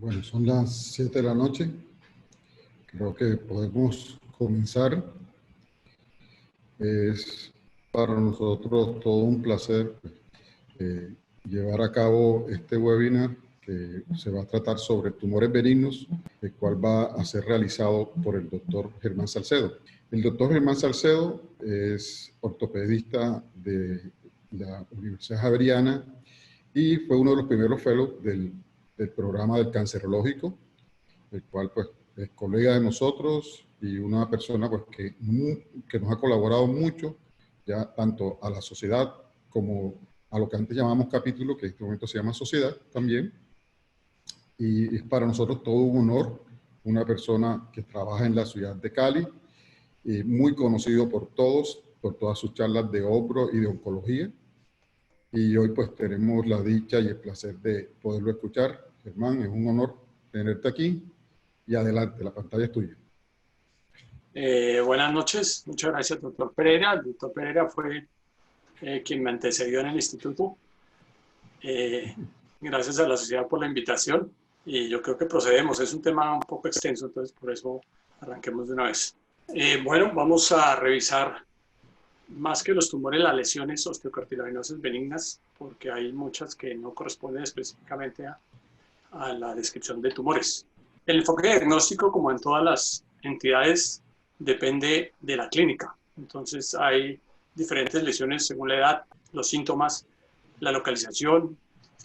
Bueno, son las 7 de la noche. Creo que podemos comenzar. Es para nosotros todo un placer llevar a cabo este webinar que se va a tratar sobre tumores benignos, el cual va a ser realizado por el doctor Germán Salcedo. El doctor Germán Salcedo es ortopedista de la Universidad Javeriana y fue uno de los primeros fellows del programa del cancerológico, el cual pues es colega de nosotros y una persona pues que nos ha colaborado mucho, ya tanto a la sociedad como a lo que antes llamamos capítulo, que en este momento se llama sociedad también. Y es para nosotros todo un honor, una persona que trabaja en la ciudad de Cali, y muy conocido por todos, por todas sus charlas de hombro y de oncología. Y hoy pues tenemos la dicha y el placer de poderlo escuchar. Germán, es un honor tenerte aquí. Y adelante, la pantalla es tuya. Buenas noches, muchas gracias, doctor Pereira. El doctor Pereira fue quien me antecedió en el instituto. Gracias a la sociedad por la invitación. Y yo creo que procedemos. Es un tema un poco extenso, entonces por eso arranquemos de una vez. Bueno, vamos a revisar más que los tumores, las lesiones osteocartilaginosas benignas, porque hay muchas que no corresponden específicamente a la descripción de tumores. El enfoque diagnóstico, como en todas las entidades, depende de la clínica. Entonces hay diferentes lesiones según la edad, los síntomas, la localización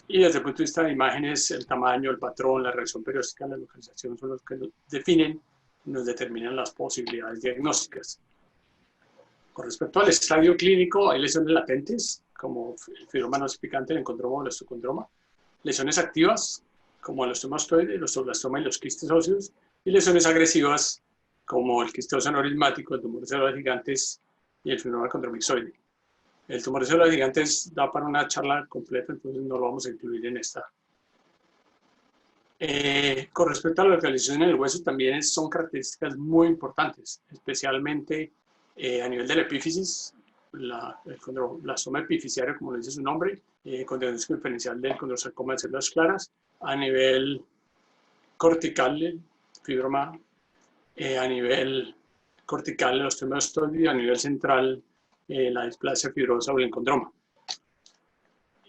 y desde el punto de vista de imágenes, el tamaño, el patrón, la reacción periódica, la localización son los que nos definen y nos determinan las posibilidades diagnósticas. Con respecto al estadio clínico, hay lesiones latentes, como el fibroma no picante, el encondroma o el osteocondroma, lesiones activas, como el osteomastoide, el osteoblastoma y los quistes óseos, y lesiones agresivas, como el quiste óseo aneurismático, el tumor de células gigantes y el fibroma condromixoide. El tumor de células gigantes da para una charla completa, entonces no lo vamos a incluir en esta. Con respecto a la localización en el hueso, también son características muy importantes, especialmente a nivel de la epífisis, el condroblastoma epificiario, como lo dice su nombre, con diagnóstico diferencial del condrosarcoma de células claras, a nivel cortical, el fibroma, a nivel cortical, el osteomastoide, a nivel central, la displasia fibrosa o el encondroma.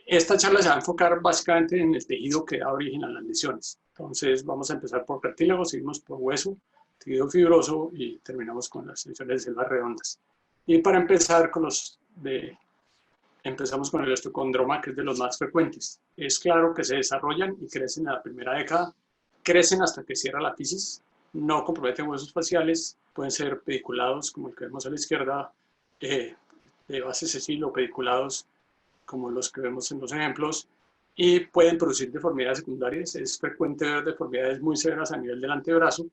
Esta charla se va a enfocar básicamente en el tejido que da origen a las lesiones. Entonces vamos a empezar por cartílago, seguimos por hueso, tejido fibroso y terminamos con las lesiones de células redondas. Y para empezar empezamos con el osteocondroma, que es de los más frecuentes. Es claro que se desarrollan y crecen en la primera década, crecen hasta que cierra la fisis, no comprometen huesos faciales, pueden ser pediculados, como el que vemos a la izquierda, de base sesible o pediculados, como los que vemos en los ejemplos, y pueden producir deformidades secundarias. Es frecuente ver deformidades muy severas a nivel del antebrazo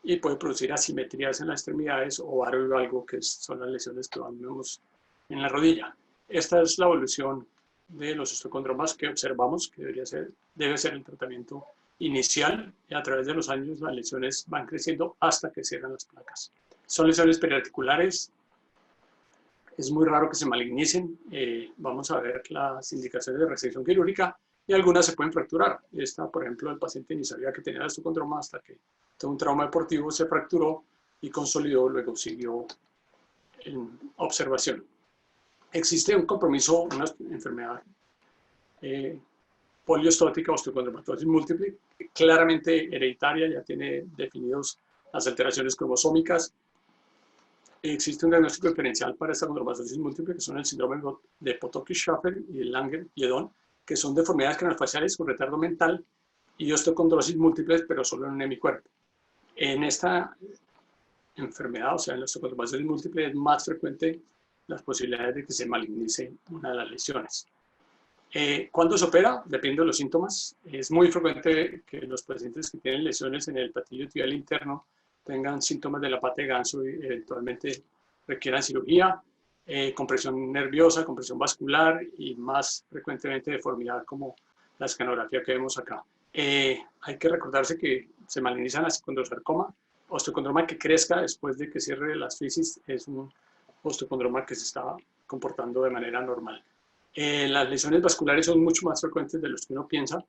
y puede producir asimetrías en las extremidades o varo y valgo, que son las lesiones que vemos en la rodilla. Esta es la evolución de los osteocondromas que observamos, que debe ser el tratamiento inicial, y a través de los años las lesiones van creciendo hasta que cierran las placas. Son lesiones periarticulares. Es muy raro que se malignicen. Vamos a ver las indicaciones de resección quirúrgica y algunas se pueden fracturar. Esta, por ejemplo, el paciente ni sabía que tenía el osteocondroma hasta que tuvo un trauma deportivo, se fracturó y consolidó, luego siguió en observación. Existe un compromiso, una enfermedad poliostótica, osteocondromatosis múltiple, claramente hereditaria, ya tiene definidos las alteraciones cromosómicas. Existe un diagnóstico diferencial para esta condromatosis múltiple, que son el síndrome de Potocki-Schaffer y el Langer-Liedon, que son deformidades craneofaciales con retardo mental y osteocondrosis múltiples, pero solo en un hemicuerpo. En esta enfermedad, o sea, en la osteocondrosis múltiple, es más frecuente las posibilidades de que se malignice una de las lesiones. ¿Cuándo se opera? Depende de los síntomas. Es muy frecuente que los pacientes que tienen lesiones en el patillo tibial interno tengan síntomas de la pata de ganso y eventualmente requieran cirugía, compresión nerviosa, compresión vascular y más frecuentemente deformidad como la escanografía que vemos acá. Hay que recordarse que se malignizan las condrosarcoma. Osteocondroma que crezca después de que cierre las fisis es un osteocondroma que se está comportando de manera normal. Las lesiones vasculares son mucho más frecuentes de los que uno piensa.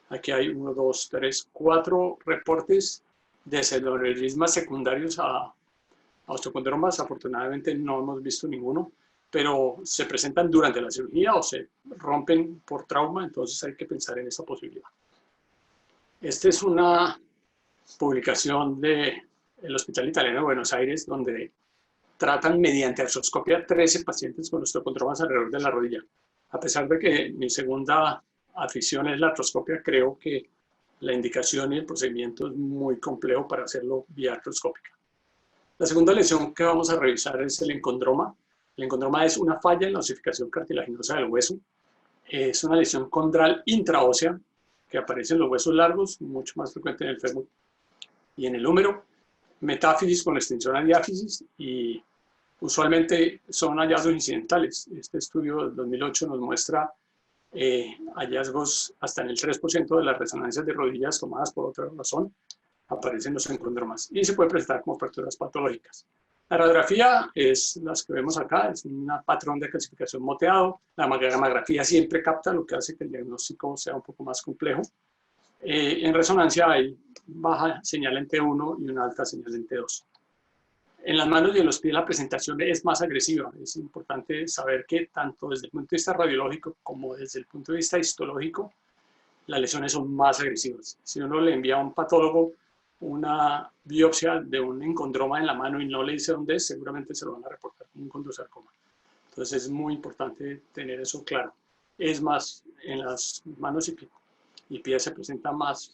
Aquí hay 1, 2, 3, 4 reportes de pseudoaneurismas secundarios a osteocondromas. Afortunadamente no hemos visto ninguno, pero se presentan durante la cirugía o se rompen por trauma, entonces hay que pensar en esa posibilidad. Esta es una publicación del Hospital Italiano de Buenos Aires, donde tratan mediante artroscopia 13 pacientes con osteocondromas alrededor de la rodilla. A pesar de que mi segunda afición es la artroscopia, creo que la indicación y el procedimiento es muy complejo para hacerlo vía artroscópica. La segunda lesión que vamos a revisar es el encondroma. El encondroma es una falla en la osificación cartilaginosa del hueso. Es una lesión condral intraósea que aparece en los huesos largos, mucho más frecuente en el fémur y en el húmero. Metáfisis con extensión a diáfisis y usualmente son hallazgos incidentales. Este estudio del 2008 nos muestra hallazgos hasta en el 3% de las resonancias de rodillas tomadas por otra razón aparecen los encondromas y se puede presentar como fracturas patológicas. La radiografía es las que vemos acá, es un patrón de calcificación moteado. La mamografía siempre capta, lo que hace que el diagnóstico sea un poco más complejo. En resonancia hay baja señal en T1 y una alta señal en T2. En las manos y en los pies la presentación es más agresiva. Es importante saber que tanto desde el punto de vista radiológico como desde el punto de vista histológico, las lesiones son más agresivas. Si uno le envía a un patólogo una biopsia de un encondroma en la mano y no le dice dónde es, seguramente se lo van a reportar como un condrosarcoma. Entonces es muy importante tener eso claro. Es más, en las manos y pies se presenta más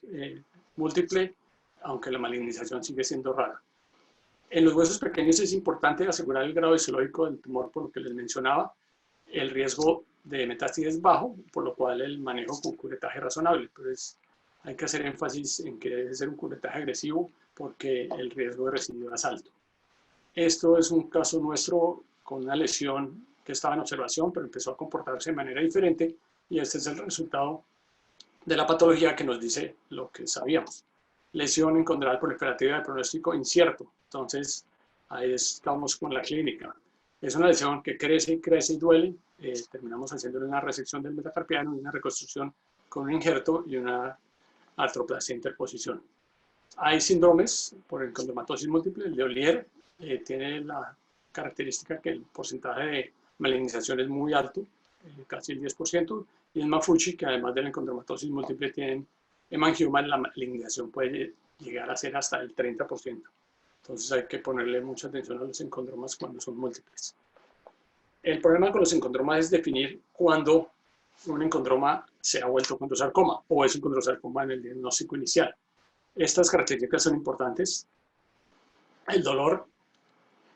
múltiple, aunque la malignización sigue siendo rara. En los huesos pequeños es importante asegurar el grado histológico del tumor, por lo que les mencionaba. El riesgo de metástasis es bajo, por lo cual el manejo con curetaje es razonable. Entonces, hay que hacer énfasis en que debe ser un curetaje agresivo porque el riesgo de recidiva es alto. Esto es un caso nuestro con una lesión que estaba en observación, pero empezó a comportarse de manera diferente y este es el resultado de la patología que nos dice lo que sabíamos. Lesión encondral proliferativa de pronóstico incierto. Entonces, ahí estamos con la clínica. Es una lesión que crece y duele. Terminamos haciéndole una resección del metacarpiano y una reconstrucción con un injerto y una artroplasia interposición. Hay síndromes por encondromatosis múltiple. El de Ollier tiene la característica que el porcentaje de malignización es muy alto, casi el 10%, y el Maffucci, que además de la encondromatosis múltiple tienen hemangioma, la malignización puede llegar a ser hasta el 30%. Entonces hay que ponerle mucha atención a los encondromas cuando son múltiples. El problema con los encondromas es definir cuándo un encondroma se ha vuelto condrosarcoma o es un condrosarcoma en el diagnóstico inicial. Estas características son importantes. El dolor,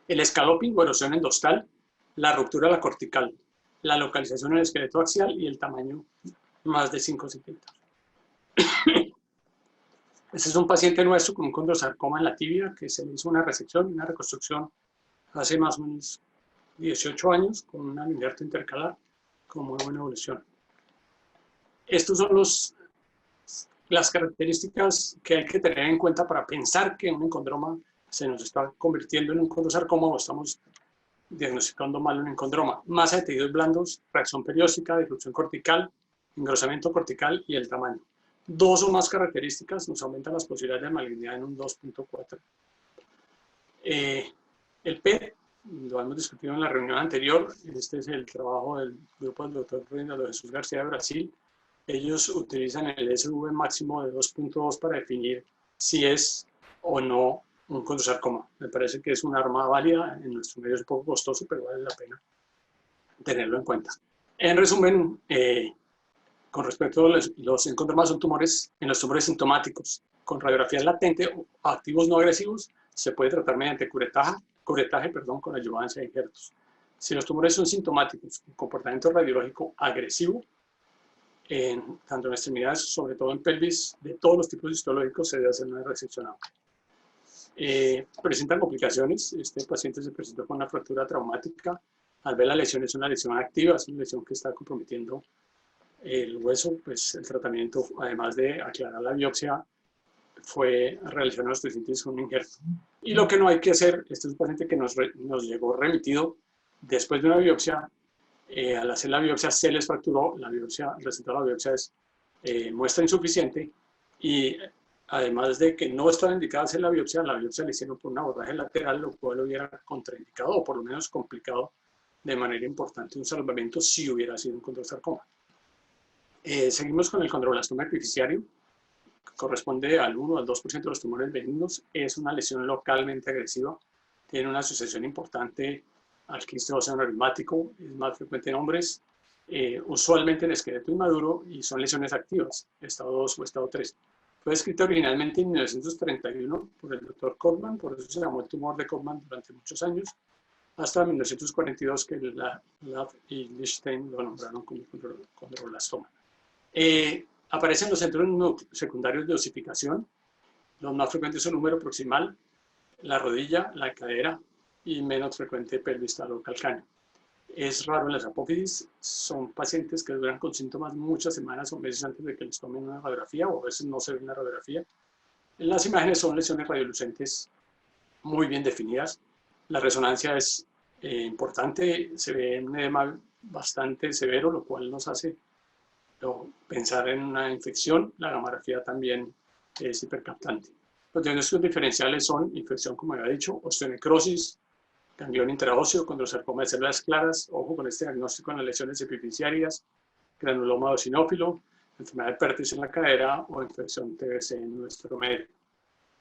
el escaloping o erosión endostal, la ruptura de la cortical, la localización en el esqueleto axial y el tamaño más de 5 centímetros. Este es un paciente nuestro con un condrosarcoma en la tibia que se le hizo una resección y una reconstrucción hace más o menos 18 años con un injerto intercalar con muy buena evolución. Estos son las características que hay que tener en cuenta para pensar que un encondroma se nos está convirtiendo en un condrosarcoma o estamos diagnosticando mal un encondroma. Masa de tejidos blandos, reacción perióstica, disrupción cortical, engrosamiento cortical y el tamaño. 2 o más características nos aumentan las posibilidades de malignidad en un 2.4. El PET, lo hemos discutido en la reunión anterior, este es el trabajo del grupo del doctor Reinaldo Jesús García de Brasil. Ellos utilizan el SV máximo de 2.2 para definir si es o no un condrosarcoma. Me parece que es un arma válida, en nuestro medio es un poco costoso, pero vale la pena tenerlo en cuenta. En resumen, con respecto a los encondromas son tumores, en los tumores sintomáticos, con radiografía latente o activos no agresivos, se puede tratar mediante curetaje con adyuvancia de injertos. Si los tumores son sintomáticos, con comportamiento radiológico agresivo, tanto en extremidades, sobre todo en pelvis, de todos los tipos histológicos se debe hacer una resección amplia. Presentan complicaciones. Este paciente se presentó con una fractura traumática. Al ver la lesión es una lesión activa, es una lesión que está comprometiendo el hueso. Pues el tratamiento, además de aclarar la biopsia, fue realizar unos pacientes con un injerto. Y lo que no hay que hacer, este es un paciente que nos llegó remitido después de una biopsia. Al hacer la biopsia se les fracturó, el resultado de la biopsia es muestra insuficiente, y además de que no estaba indicada hacer la biopsia le hicieron por un abordaje lateral, lo cual hubiera contraindicado o por lo menos complicado de manera importante un salvamento si hubiera sido un condrosarcoma. Seguimos con el condroblastoma epificiario, que corresponde al 1 al 2% de los tumores benignos. Es una lesión localmente agresiva, tiene una asociación importante al quiste óseo neuromático, es más frecuente en hombres, usualmente en esqueleto inmaduro, y son lesiones activas, estado 2 o estado 3. Fue descrita originalmente en 1931 por el Dr. Codman, por eso se llamó el tumor de Codman durante muchos años, hasta 1942 que Lav y Lichtenstein lo nombraron como condroblastoma. Aparecen los centros secundarios de osificación. Los más frecuentes son húmero proximal, la rodilla, la cadera, y menos frecuente pelvis talocalcáneo. Es raro en las apófisis, son pacientes que duran con síntomas muchas semanas o meses antes de que les tomen una radiografía, o a veces no se ve una radiografía. En las imágenes son lesiones radiolucentes muy bien definidas. La resonancia es importante, se ve un edema bastante severo, lo cual nos hace pensar en una infección. La gamografía también es hipercaptante. Los diagnósticos diferenciales son infección, como había dicho, osteonecrosis, ganglión intraóseo, condrosarcoma de células claras, ojo con este diagnóstico en las lesiones epificiarias, granuloma eosinófilo, enfermedad de Pertus en la cadera o infección TBC en nuestro medio.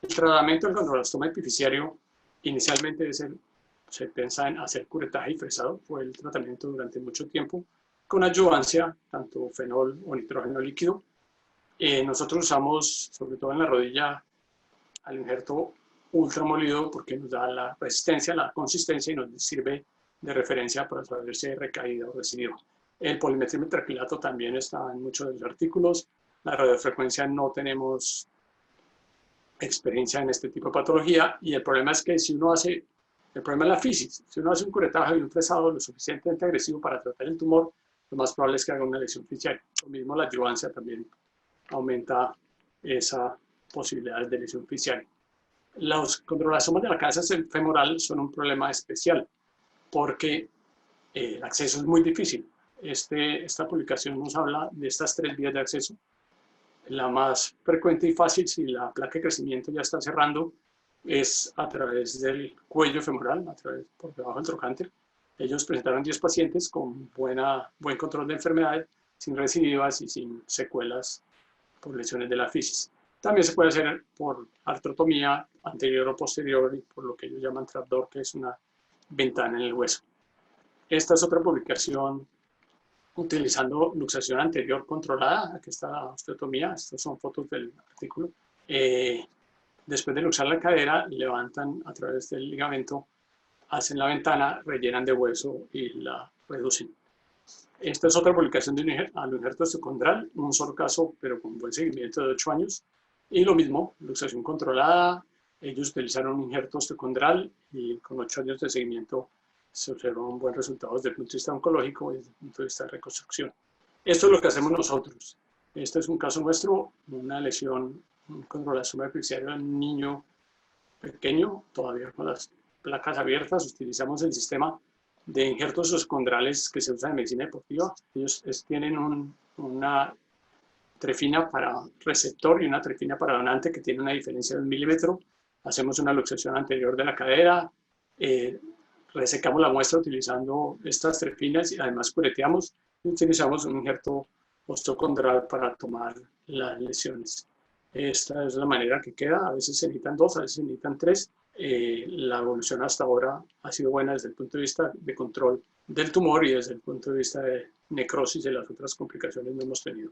El tratamiento del condroblastoma epificiario inicialmente se piensa en hacer curetaje y fresado, fue el tratamiento durante mucho tiempo, con adyuvancia, tanto fenol o nitrógeno líquido. Nosotros usamos, sobre todo en la rodilla, al injerto ultramolido porque nos da la resistencia, la consistencia y nos sirve de referencia para saber si hay recaída o recidiva. El polimetrimetraquilato también está en muchos de los artículos. La radiofrecuencia no tenemos experiencia en este tipo de patología, y el problema es que si uno hace, el problema es la fisis, si uno hace un curetaje y un fresado lo suficientemente agresivo para tratar el tumor, lo más probable es que haga una lesión fisial. Lo mismo la adyuvancia también aumenta esa posibilidad de lesión fisial. Los condroblastomas de la cabeza femoral son un problema especial porque el acceso es muy difícil. Esta publicación nos habla de estas 3 vías de acceso. La más frecuente y fácil, si la placa de crecimiento ya está cerrando, es a través del cuello femoral, por debajo del trocánter. Ellos presentaron 10 pacientes con buen control de enfermedad, sin recidivas y sin secuelas por lesiones de la fisis. También se puede hacer por artrotomía anterior o posterior, y por lo que ellos llaman trapdoor, que es una ventana en el hueso. Esta es otra publicación utilizando luxación anterior controlada. Aquí está la osteotomía, estas son fotos del artículo. Después de luxar la cadera, levantan a través del ligamento, hacen la ventana, rellenan de hueso y la reducen. Esta es otra publicación de un injerto osteocondral, un solo caso, pero con buen seguimiento de 8 años. Y lo mismo, luxación controlada. Ellos utilizaron un injerto osteocondral y con 8 años de seguimiento se observan buenos resultados desde el punto de vista oncológico y desde el punto de vista de reconstrucción. Esto es lo que hacemos nosotros. Este es un caso nuestro, una lesión, un condroblastoma epificiario en un niño pequeño, todavía con las placas abiertas. Utilizamos el sistema de injertos osteocondrales que se usa en medicina deportiva. Ellos tienen una trefina para receptor y una trefina para donante que tiene una diferencia de 1 milímetro. Hacemos una luxación anterior de la cadera, resecamos la muestra utilizando estas trefinas y además cureteamos y utilizamos un injerto osteocondral para tomar las lesiones. Esta es la manera que queda. A veces se necesitan 2, a veces se necesitan 3. La evolución hasta ahora ha sido buena desde el punto de vista de control del tumor y desde el punto de vista de necrosis y las otras complicaciones no hemos tenido.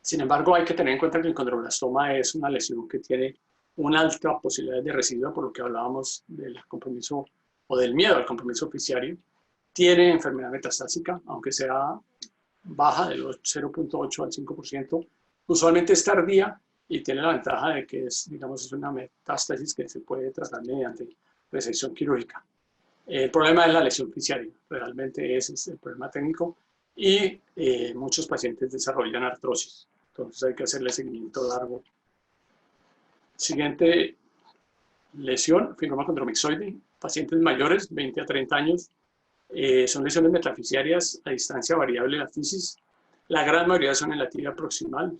Sin embargo, hay que tener en cuenta que el condroblastoma es una lesión que tiene una alta posibilidad de recidiva, por lo que hablábamos del compromiso o del miedo al compromiso oficiario. Tiene enfermedad metastásica, aunque sea baja, del 0.8 al 5%. Usualmente es tardía y tiene la ventaja de que es una metástasis que se puede tratar mediante resección quirúrgica. El problema es la lesión fisiaria, realmente ese es el problema técnico, y muchos pacientes desarrollan artrosis, entonces hay que hacerle seguimiento largo. Siguiente lesión, fibroma condromixoide, pacientes mayores, 20 a 30 años, son lesiones metafisiarias a distancia variable de la fisis. La gran mayoría son en la tibia proximal,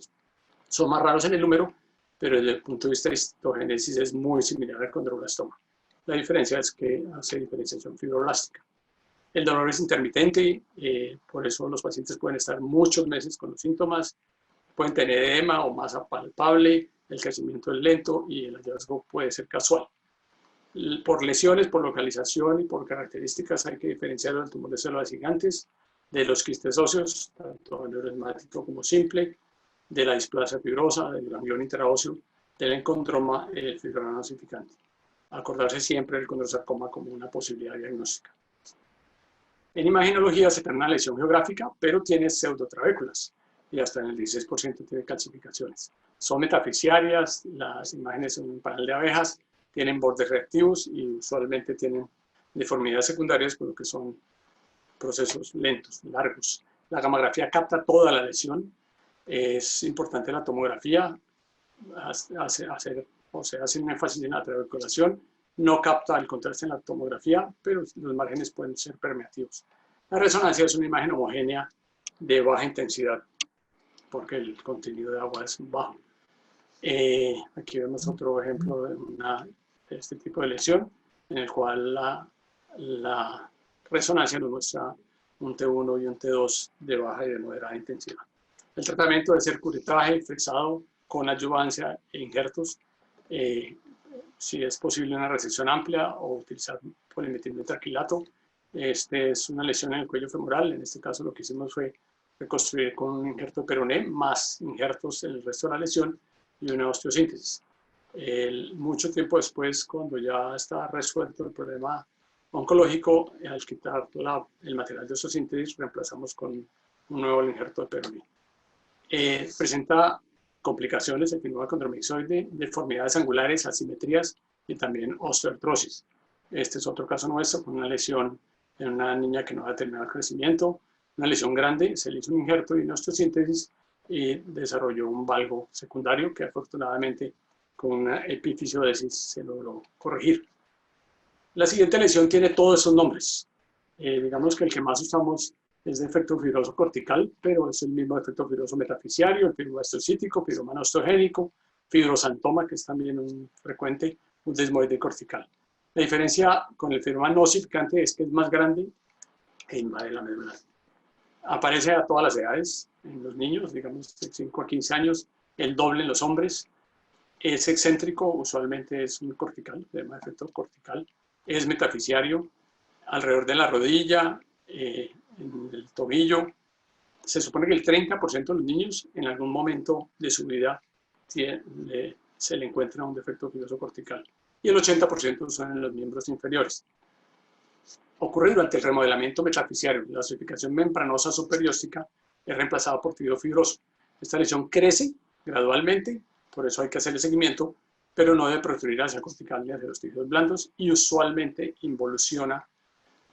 son más raros en el número, pero desde el punto de vista de histogénesis es muy similar al condroblastoma. La diferencia es que hace diferenciación fibroblástica. El dolor es intermitente, por eso los pacientes pueden estar muchos meses con los síntomas, pueden tener edema o masa palpable, el crecimiento es lento y el hallazgo puede ser casual. Por lesiones, por localización y por características hay que diferenciar el tumor de células gigantes de los quistes óseos, tanto neuroesmático como simple, de la displasia fibrosa, del ganglión interóseo, del encondroma fibrosado osificante. Acordarse siempre del condrosarcoma como una posibilidad diagnóstica. En imagenología se tiene una lesión geográfica, pero tiene pseudotrabéculas y hasta en el 16% tiene calcificaciones. Son metafisiarias, las imágenes son un panel de abejas, tienen bordes reactivos y usualmente tienen deformidades secundarias, por lo que son procesos lentos, largos. La gamografía capta toda la lesión. Es importante la tomografía, hace un énfasis en la trabeculación. No capta el contraste en la tomografía, pero los márgenes pueden ser permeativos. La resonancia es una imagen homogénea de baja intensidad, porque el contenido de agua es bajo. Aquí vemos otro ejemplo de este tipo de lesión, en el cual la resonancia nos muestra un T1 y un T2 de baja y de moderada intensidad. El tratamiento debe ser curetaje, fresado, con adyuvancia e injertos, si es posible una resección amplia o utilizar polimetilmetraquilato. Este es una lesión en el cuello femoral, en este caso lo que hicimos fue reconstruir con un injerto peroné, más injertos en el resto de la lesión y una osteosíntesis. Mucho tiempo después, cuando ya está resuelto el problema oncológico, al quitar el material de osteosíntesis, reemplazamos con un nuevo injerto de peroné. Presenta complicaciones, el epinema condromixoide, deformidades angulares, asimetrías y también osteoartrosis. Este es otro caso nuestro con una lesión en una niña que no ha terminado el crecimiento, una lesión grande, se le hizo un injerto y una osteosíntesis y desarrolló un valgo secundario que afortunadamente con una epifisiodisis se logró corregir. La siguiente lesión tiene todos esos nombres. Digamos que el que más usamos es de efecto fibroso cortical, pero es el mismo efecto fibroso metafisiario, el fibroma osteocítico, fibroma osteogénico, fibrosantoma, que es también un frecuente, un desmoide cortical. La diferencia con el fibroma no osificante es que es más grande e invade la médula. Aparece a todas las edades, en los niños, digamos de 5 a 15 años, el doble en los hombres. Es excéntrico, usualmente es un cortical, se llama efecto cortical. Es metafisiario, alrededor de la rodilla, en el tobillo. Se supone que el 30% de los niños en algún momento de su vida se le encuentra un defecto fibroso cortical y el 80% son en los miembros inferiores. Ocurre durante el remodelamiento metafisiario. La ossificación membranosa superióstica es reemplazada por tejido fibroso. Esta lesión crece gradualmente, por eso hay que hacerle seguimiento, pero no debe protruir hacia cortical ni hacia los tejidos blandos y usualmente involuciona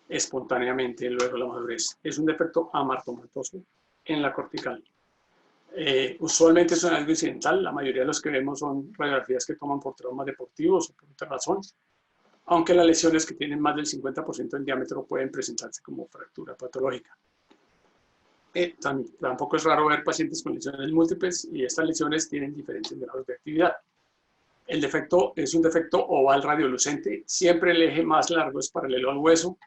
espontáneamente luego la madurez. Es un defecto amartomatoso en la cortical. Usualmente es algo incidental, la mayoría de los que vemos son radiografías que toman por traumas deportivos o por otra razón, aunque las lesiones que tienen más del 50% en diámetro pueden presentarse como fractura patológica. Tampoco es raro ver pacientes con lesiones múltiples y estas lesiones tienen diferentes grados de actividad. El defecto es un defecto oval radiolucente, siempre el eje más largo es paralelo al hueso,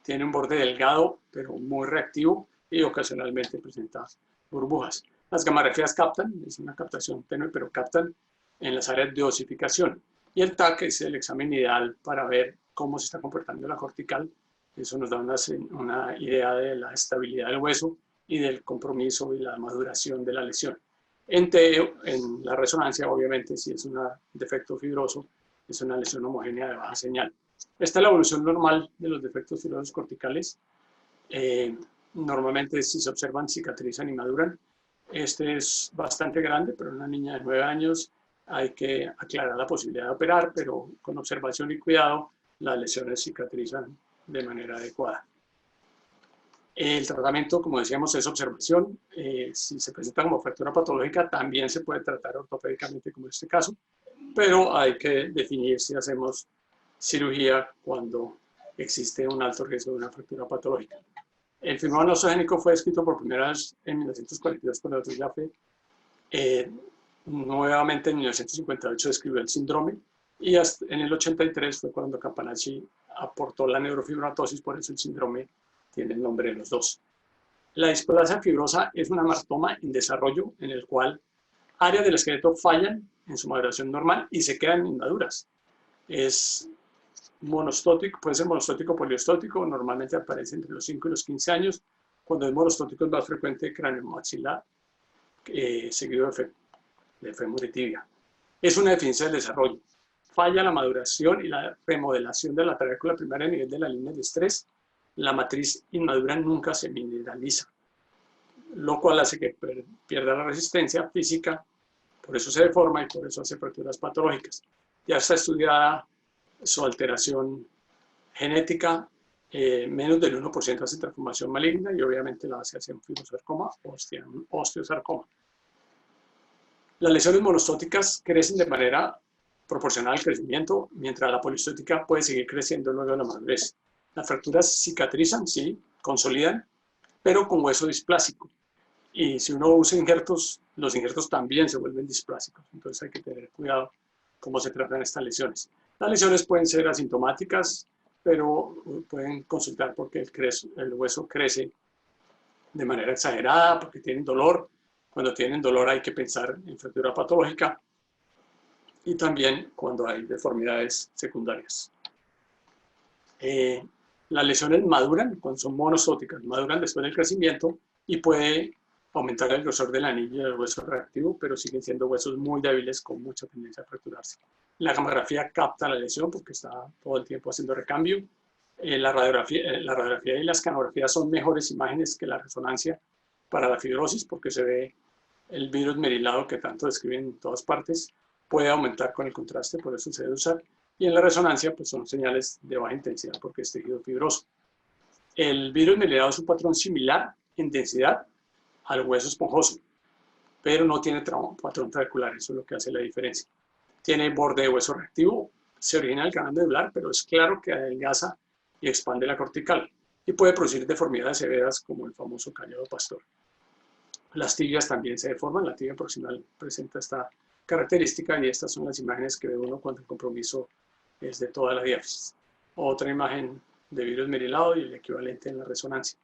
tiene un borde delgado pero muy reactivo y ocasionalmente presenta burbujas. Las gamografías captan, es una captación tenue, pero captan en las áreas de osificación. Y el TAC es el examen ideal para ver cómo se está comportando la cortical. Eso nos da una idea de la estabilidad del hueso y del compromiso y la maduración de la lesión. En la resonancia, obviamente, si es un defecto fibroso, es una lesión homogénea de baja señal. Esta es la evolución normal de los defectos fibrosos corticales. Normalmente, si se observan, cicatrizan y maduran. Este es bastante grande, pero en una niña de 9 años hay que aclarar la posibilidad de operar, pero con observación y cuidado, las lesiones cicatrizan de manera adecuada. El tratamiento, como decíamos, es observación. Si se presenta como fractura patológica, también se puede tratar ortopédicamente, como en este caso, pero hay que definir si hacemos cirugía cuando existe un alto riesgo de una fractura patológica. El fibroma nosogénico fue descrito por primera vez en 1942 por el Dr. Jaffe. Nuevamente en 1958 describió el síndrome y hasta en el 83 fue cuando Campanacci aportó la neurofibromatosis, por eso el síndrome tiene el nombre de los dos. La displasia fibrosa es una martoma en desarrollo en el cual áreas del esqueleto fallan en su maduración normal y se quedan inmaduras. Es monostótico, puede ser monostótico o poliostótico, normalmente aparece entre los 5 y los 15 años. Cuando es monostótico es más frecuente craneomaxilar, seguido de fémur y tibia. Es una deficiencia del desarrollo. Falla la maduración y la remodelación de la tráquea primaria a nivel de la línea de estrés. La matriz inmadura nunca se mineraliza, lo cual hace que pierda la resistencia física, por eso se deforma y por eso hace fracturas patológicas. Ya está estudiada su alteración genética, menos del 1% hace transformación maligna y obviamente la hace hacia un fibrosarcoma o un osteosarcoma. Las lesiones monostóticas crecen de manera proporcional al crecimiento, mientras la polistótica puede seguir creciendo luego de la madurez. Las fracturas cicatrizan, sí, consolidan, pero con hueso displásico. Y si uno usa injertos, los injertos también se vuelven displásicos. Entonces hay que tener cuidado cómo se tratan estas lesiones. Las lesiones pueden ser asintomáticas, pero pueden consultar porque el hueso crece de manera exagerada, porque tienen dolor. Cuando tienen dolor hay que pensar en fractura patológica y también cuando hay deformidades secundarias. Las lesiones maduran cuando son monostóticas, maduran después del crecimiento y puede aumentar el grosor del anillo del hueso reactivo, pero siguen siendo huesos muy débiles con mucha tendencia a fracturarse. La gamografía capta la lesión porque está todo el tiempo haciendo recambio. La radiografía y la escanografía son mejores imágenes que la resonancia para la fibrosis porque se ve el virus merilado que tanto describen en todas partes. Puede aumentar con el contraste, por eso se debe usar. Y en la resonancia pues son señales de baja intensidad porque es tejido fibroso. El virus merilado es un patrón similar en densidad al hueso esponjoso, pero no tiene patrón trabecular, eso es lo que hace la diferencia. Tiene borde de hueso reactivo, se origina en el canal medular, pero es claro que adelgaza y expande la cortical y puede producir deformidades severas como el famoso callado pastor. Las tibias también se deforman, la tibia proximal presenta esta característica y estas son las imágenes que ve uno cuando el compromiso es de toda la diáfisis. Otra imagen de virus merilado y el equivalente en la resonancia.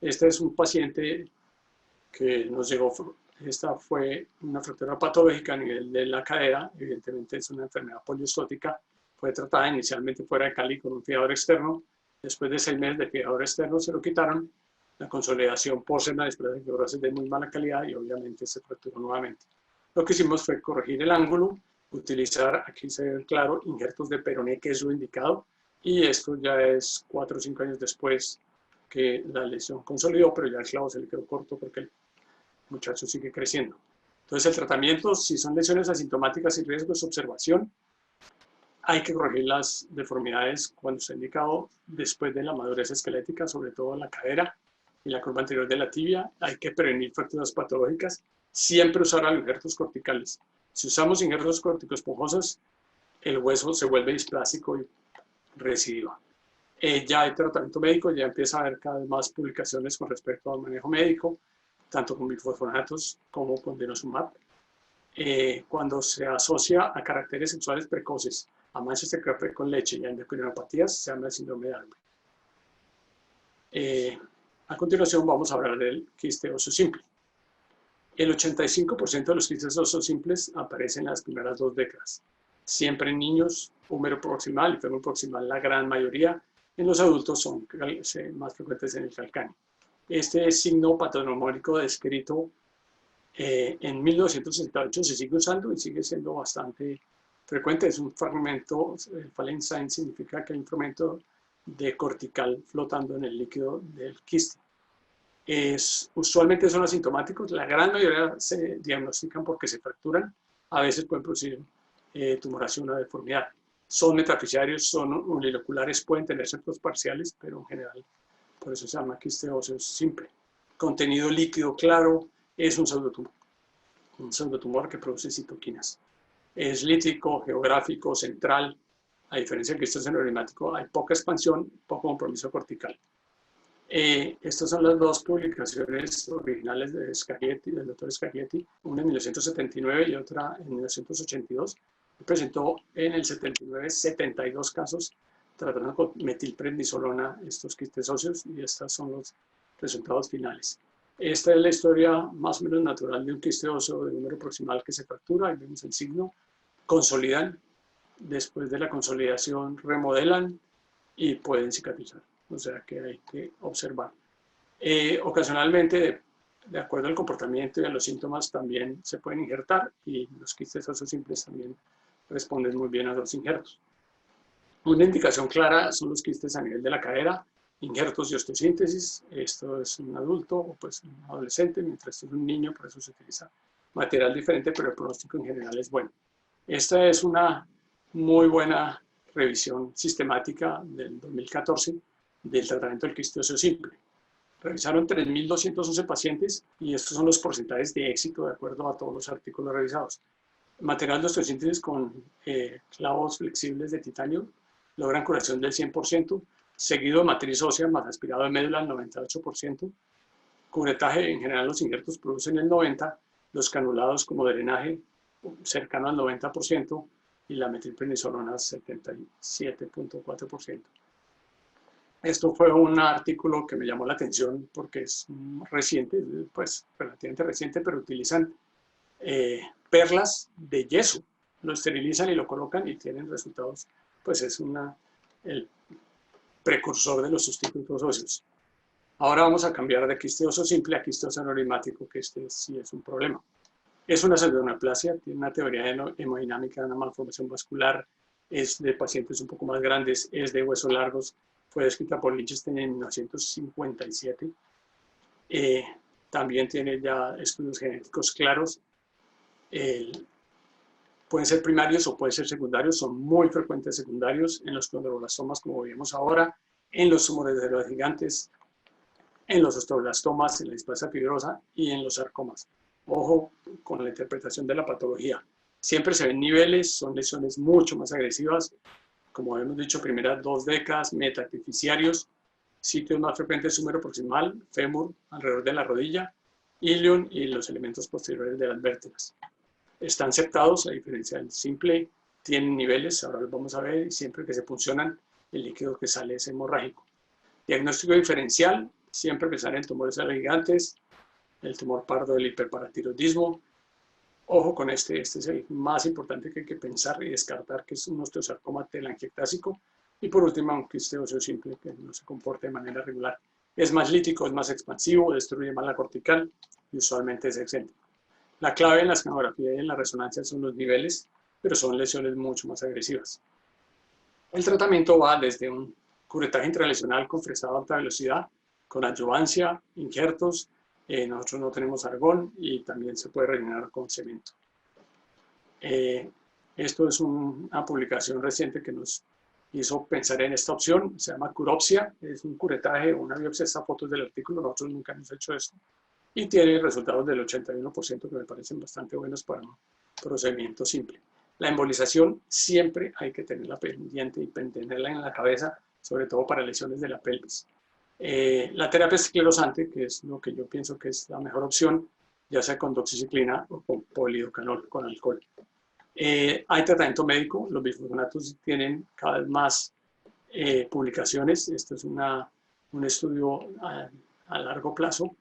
Este es un paciente que nos llegó, esta fue una fractura patológica a nivel de la cadera, evidentemente es una enfermedad poliostótica, fue tratada inicialmente fuera de Cali con un fijador externo, después de 6 meses de fijador externo se lo quitaron, la consolidación pósena después de fibrosis de muy mala calidad y obviamente se fracturó nuevamente. Lo que hicimos fue corregir el ángulo, utilizar, aquí se ve claro, injertos de peroné, que es lo indicado, y esto ya es 4 o 5 años después que la lesión consolidó, pero ya el clavo se le quedó corto porque el muchacho sigue creciendo. Entonces el tratamiento, si son lesiones asintomáticas y riesgos de observación, hay que corregir las deformidades cuando está indicado después de la madurez esquelética, sobre todo en la cadera y la curva anterior de la tibia. Hay que prevenir fracturas patológicas, siempre usar los injertos corticales. Si usamos injertos corticoesponjosos, el hueso se vuelve displásico y recidiva. Ya hay tratamiento médico, ya empieza a haber cada vez más publicaciones con respecto al manejo médico, tanto con bifosfonatos como con denosumab. Cuando se asocia a caracteres sexuales precoces, a manchas de café con leche y a endocrinopatías, se llama el síndrome de Albright. A continuación vamos a hablar del quiste óseo simple. El 85% de los quistes óseos simples aparecen en las primeras 2 décadas. Siempre en niños, húmero proximal y fémur proximal, la gran mayoría. En los adultos son más frecuentes en el calcáneo. Este signo patognomónico descrito en 1968 se sigue usando y sigue siendo bastante frecuente. Es un fragmento, el Fallen sign significa que hay un fragmento de cortical flotando en el líquido del quiste. Usualmente son asintomáticos, la gran mayoría se diagnostican porque se fracturan, a veces pueden producir tumoración o deformidad. Son metafisiarios, son uniloculares, pueden tener centros parciales, pero en general, por eso se llama quiste óseo simple. Contenido líquido claro, es un pseudotumor que produce citoquinas. Es lítico, geográfico, central. A diferencia del quiste neuroenigmático, hay poca expansión, poco compromiso cortical. Estas son las dos publicaciones originales de Scaglietti, del doctor Scaglietti, una en 1979 y otra en 1982. Presentó en el 79 72 casos tratando con metilprednisolona estos quistes óseos, y estos son los resultados finales. Esta es la historia más o menos natural de un quiste óseo de número proximal que se fractura. Ahí vemos el signo. Consolidan, después de la consolidación remodelan y pueden cicatrizar. O sea que hay que observar. Ocasionalmente, de acuerdo al comportamiento y a los síntomas, también se pueden injertar, y los quistes óseos simples también responden muy bien a los injertos. Una indicación clara son los quistes a nivel de la cadera, injertos y osteosíntesis. Esto es un adulto o pues un adolescente, mientras esto es un niño, por eso se utiliza material diferente, pero el pronóstico en general es bueno. Esta es una muy buena revisión sistemática del 2014 del tratamiento del quiste óseo simple. Revisaron 3.211 pacientes y estos son los porcentajes de éxito de acuerdo a todos los artículos revisados. Material de osteosíntesis con clavos flexibles de titanio logran curación del 100%, seguido de matriz ósea más aspirado de médula al 98%. Curetaje, en general los injertos producen el 90%, los canulados como drenaje cercano al 90% y la metilprednisolona 77.4%. Esto fue un artículo que me llamó la atención porque es reciente, pues relativamente reciente, pero utilizan perlas de yeso, lo esterilizan y lo colocan y tienen resultados, pues es el precursor de los sustitutos óseos. Ahora vamos a cambiar de quiste óseo simple a quiste óseo aneurismático, que este sí es un problema. Es una pseudoneoplasia, tiene una teoría hemodinámica de una malformación vascular, es de pacientes un poco más grandes, es de huesos largos, fue descrita por Lichtenstein en 1957. También tiene ya estudios genéticos claros. Pueden ser primarios o pueden ser secundarios, son muy frecuentes secundarios en los condroblastomas, como vemos ahora, en los tumores de células gigantes, en los osteoblastomas, en la displasia fibrosa y en los sarcomas. Ojo con la interpretación de la patología. Siempre se ven niveles, son lesiones mucho más agresivas, como hemos dicho, primeras 2 décadas, metaepifisiarios, sitios más frecuentes húmero proximal, fémur, alrededor de la rodilla, ilion y los elementos posteriores de las vértebras. Están septados, a diferencia del simple, tienen niveles, ahora los vamos a ver, y siempre que se puncionan, el líquido que sale es hemorrágico. Diagnóstico diferencial, siempre pensar en tumores gigantes, el tumor pardo del hiperparatiroidismo. Ojo con este es el más importante que hay que pensar y descartar, que es un osteosarcoma telangiectásico. Y por último, un quiste óseo simple que no se comporta de manera regular. Es más lítico, es más expansivo, destruye más la cortical y usualmente es excéntrico. La clave en la escanografía y en la resonancia son los niveles, pero son lesiones mucho más agresivas. El tratamiento va desde un curetaje intralesional con fresado a alta velocidad, con adyuvancia, injertos. Nosotros no tenemos argón y también se puede rellenar con cemento. Esto es una publicación reciente que nos hizo pensar en esta opción, se llama curopsia, es un curetaje o una biopsia, esta foto es del artículo, nosotros nunca hemos hecho esto, y tiene resultados del 81% que me parecen bastante buenos para un procedimiento simple. La embolización siempre hay que tenerla pendiente y tenerla en la cabeza, sobre todo para lesiones de la pelvis. La terapia esclerosante, que es lo que yo pienso que es la mejor opción, ya sea con doxiciclina o con polidocanol, con alcohol. Hay tratamiento médico, los bifosfonatos tienen cada vez más publicaciones. Esto es un estudio a largo plazo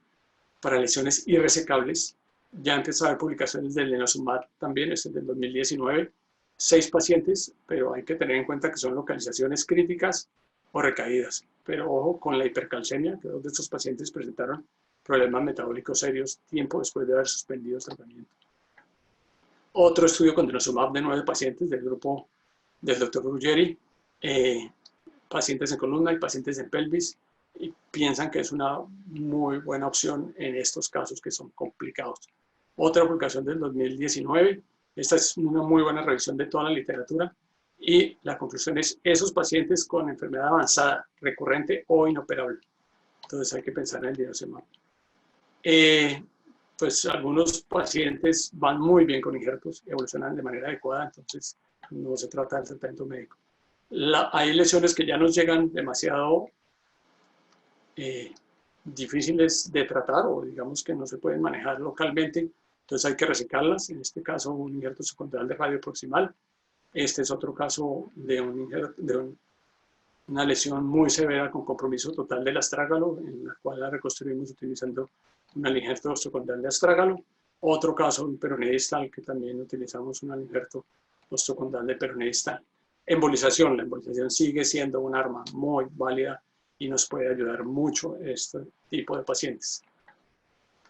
para lesiones irresecables. Ya empezó a haber publicaciones del denosumab también, este es del 2019, 6 pacientes, pero hay que tener en cuenta que son localizaciones críticas o recaídas. Pero ojo con la hipercalcemia, que 2 de estos pacientes presentaron problemas metabólicos serios tiempo después de haber suspendido el tratamiento. Otro estudio con denosumab de 9 pacientes del grupo del Dr. Ruggeri, pacientes en columna y pacientes en pelvis, y piensan que es una muy buena opción en estos casos que son complicados. Otra publicación del 2019, esta es una muy buena revisión de toda la literatura, y la conclusión es esos pacientes con enfermedad avanzada, recurrente o inoperable. Entonces hay que pensar en el denosumab. Pues algunos pacientes van muy bien con injertos, evolucionan de manera adecuada, entonces no se trata del tratamiento médico. Hay lesiones que ya nos llegan demasiado difíciles de tratar o digamos que no se pueden manejar localmente, entonces hay que reseclarlas, en este caso un injerto subconductal de radio proximal. Este es otro caso de una lesión muy severa con compromiso total del astrágalo, en la cual la reconstruimos utilizando un injerto subconductal de astrágalo. Otro caso, un peroné distal, que también utilizamos un injerto subconductal de peroné distal. Embolización. La embolización sigue siendo un arma muy válida y nos puede ayudar mucho este tipo de pacientes.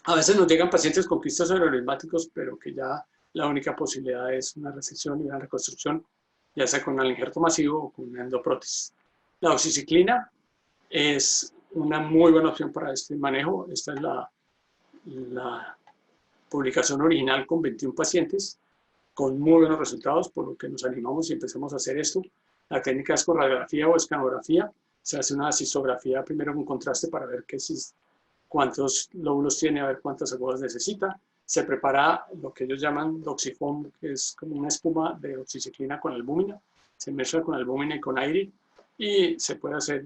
A veces nos llegan pacientes con quistes aneurismáticos, pero que ya la única posibilidad es una resección y una reconstrucción, ya sea con un injerto masivo o con una endoprótesis. La oxiciclina es una muy buena opción para este manejo. Esta es la publicación original con 21 pacientes, con muy buenos resultados, por lo que nos animamos y empezamos a hacer esto. La técnica es con radiografía o escanografía. Se hace una cistografía primero con contraste para ver cuántos lóbulos tiene, a ver cuántas agujas necesita. Se prepara lo que ellos llaman doxifón, que es como una espuma de oxiciclina con albúmina. Se mezcla con albúmina y con aire y se puede hacer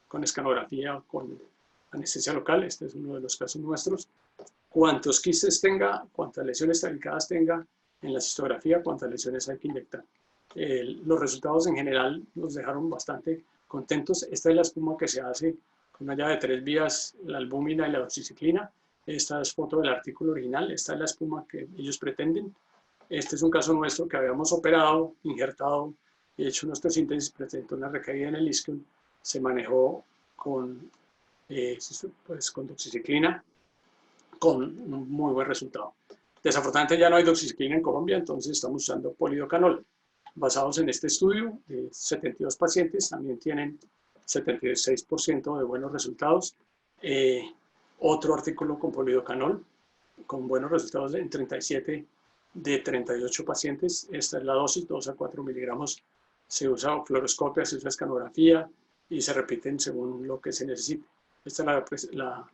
con escanografía o con anestesia local. Este es uno de los casos nuestros. Cuántos quistes tenga, cuántas lesiones tabicadas tenga en la cistografía, cuántas lesiones hay que inyectar. Los resultados en general nos dejaron bastante contentos. Esta es la espuma que se hace con una llave de 3 vías, la albúmina y la doxiciclina. Esta es foto del artículo original. Esta es la espuma que ellos pretenden. Este es un caso nuestro que habíamos operado, injertado y hecho nuestra síntesis, presentó una recaída en el isquion. Se manejó con doxiciclina con un muy buen resultado. Desafortunadamente ya no hay doxiciclina en Colombia, entonces estamos usando polidocanol. Basados en este estudio, 72 pacientes también tienen 76% de buenos resultados. Otro artículo con polidocanol, con buenos resultados en 37 de 38 pacientes. Esta es la dosis, 2 a 4 miligramos. Se usa fluoroscopia, se usa escanografía y se repiten según lo que se necesite. Esta es la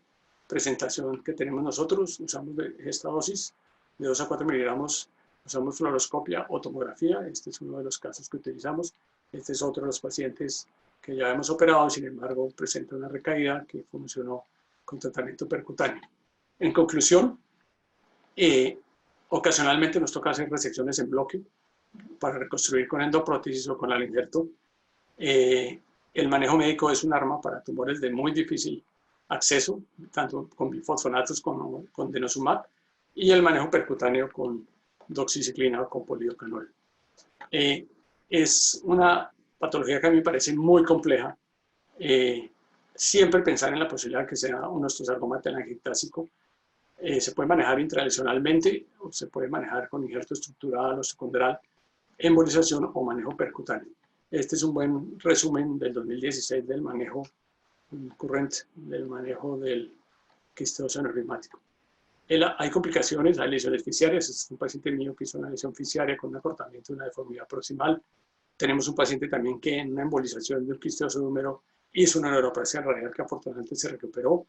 presentación que tenemos nosotros. Usamos esta dosis de 2 a 4 miligramos. Usamos fluoroscopia o tomografía. Este es uno de los casos que utilizamos. Este es otro de los pacientes que ya hemos operado, sin embargo, presenta una recaída que funcionó con tratamiento percutáneo. En conclusión, ocasionalmente nos toca hacer resecciones en bloque para reconstruir con endoprótesis o con injerto. El manejo médico es un arma para tumores de muy difícil acceso, tanto con bifosfonatos como con denosumab, y el manejo percutáneo con doxiciclina o con polidocanol. Es una patología que a mí me parece muy compleja. Siempre pensar en la posibilidad de que sea un osteosarcoma telangiectásico. Se puede manejar intralesionalmente o se puede manejar con injerto estructural o secundaral, embolización o manejo percutáneo. Este es un buen resumen del 2016 del manejo currente, del manejo del quistoso aneurismático. Hay complicaciones, hay lesiones fisiarias. Este es un paciente mío que hizo una lesión fisiaria con un acortamiento de una deformidad proximal. Tenemos un paciente también que en una embolización del quiste húmero hizo una neuroplasia radial que afortunadamente se recuperó.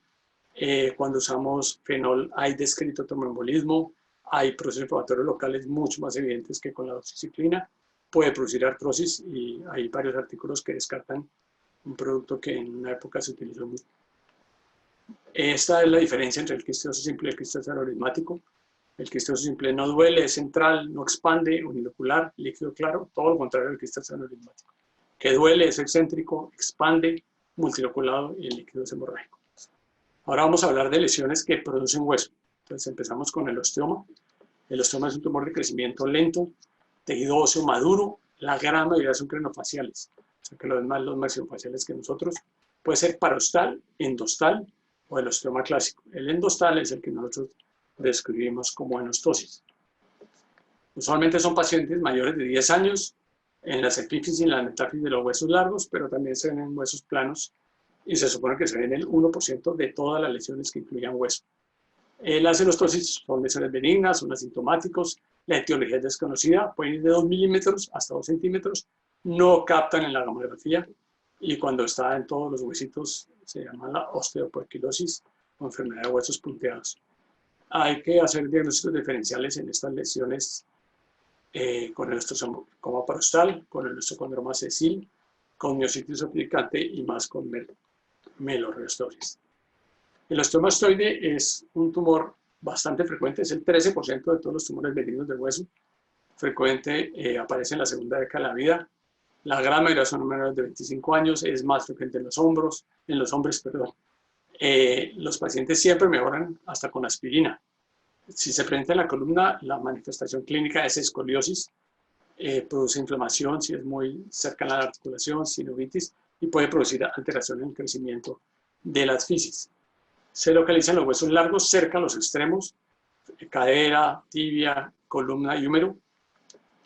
Cuando usamos fenol hay descrito tromboembolismo, hay procesos inflamatorios locales mucho más evidentes que con la doxiciclina, puede producir artrosis y hay varios artículos que descartan un producto que en una época se utilizó mucho. Esta es la diferencia entre el quistoso simple y el quistoso aneurismático. El quistoso simple no duele, es central, no expande, unilocular, líquido claro, todo lo contrario del quistoso aneurismático. Que duele, es excéntrico, expande, multiloculado y el líquido es hemorrágico. Ahora vamos a hablar de lesiones que producen hueso. Entonces empezamos con el osteoma. El osteoma es un tumor de crecimiento lento, tejido óseo maduro, la gran mayoría son crenofaciales, o sea que los maxilofaciales que nosotros, puede ser parostal, endostal o el osteoma clásico. El endostal es el que nosotros describimos como enostosis. Usualmente son pacientes mayores de 10 años, en las epífisis y en la metáfisis de los huesos largos, pero también se ven en huesos planos y se supone que se ven el 1% de todas las lesiones que incluyan hueso. Las enostosis son lesiones benignas, son asintomáticos, la etiología es desconocida, pueden ir de 2 milímetros hasta 2 centímetros, no captan en la gamografía y cuando está en todos los huesitos se llama la osteoporquilosis o enfermedad de huesos punteados. Hay que hacer diagnósticos diferenciales en estas lesiones con el osteosarcoma parostal, con el osteocondroma sesile, con miositis obliterante y más con melorreostosis. El osteoma osteoide es un tumor bastante frecuente, es el 13% de todos los tumores benignos del hueso. Frecuente, aparece en la segunda década de la vida. La gran mayoría son menores de 25 años, es más frecuente en los hombres, perdón. Los pacientes siempre mejoran hasta con aspirina. Si se presenta en la columna, la manifestación clínica es escoliosis, produce inflamación si es muy cercana a la articulación, sinovitis, y puede producir alteración en el crecimiento de las fisis. Se localizan los huesos largos cerca a los extremos, cadera, tibia, columna y húmero,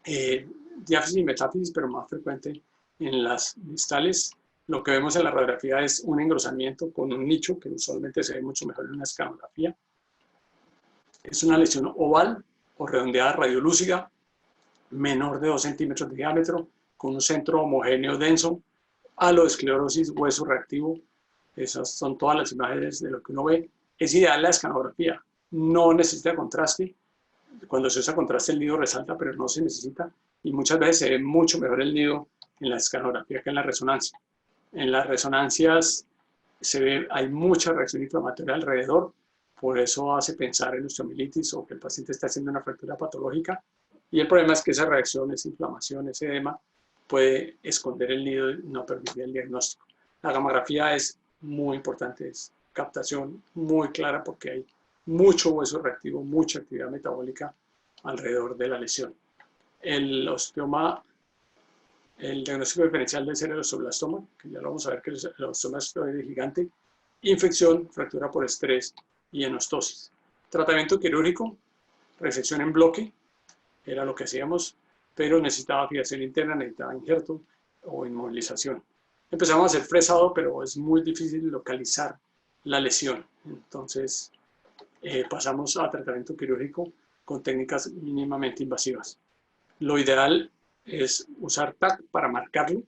diáfisis y metáfisis, pero más frecuente en las distales. Lo que vemos en la radiografía es un engrosamiento con un nicho que usualmente se ve mucho mejor en una escanografía. Es una lesión oval o redondeada radiolúcida, menor de 2 centímetros de diámetro, con un centro homogéneo denso, aloesclerosis, hueso reactivo. Esas son todas las imágenes de lo que uno ve. Es ideal la escanografía, no necesita contraste. Cuando se usa contraste el nido resalta, pero no se necesita. Y muchas veces se ve mucho mejor el nido en la escanografía que en la resonancia. En las resonancias hay mucha reacción inflamatoria alrededor, por eso hace pensar en osteomilitis o que el paciente está haciendo una fractura patológica. Y el problema es que esa reacción, esa inflamación, ese edema, puede esconder el nido y no permitir el diagnóstico. La gamografía es muy importante, es captación muy clara porque hay mucho hueso reactivo, mucha actividad metabólica alrededor de la lesión. El diagnóstico diferencial del cerebroblastoma, que ya lo vamos a ver, que el osteoma osteoide gigante, infección, fractura por estrés y enostosis. Tratamiento quirúrgico, resección en bloque, era lo que hacíamos, pero necesitaba fijación interna, necesitaba injerto o inmovilización. Empezamos a hacer fresado, pero es muy difícil localizar la lesión. Entonces pasamos a tratamiento quirúrgico con técnicas mínimamente invasivas. Lo ideal es usar TAC para marcarlo.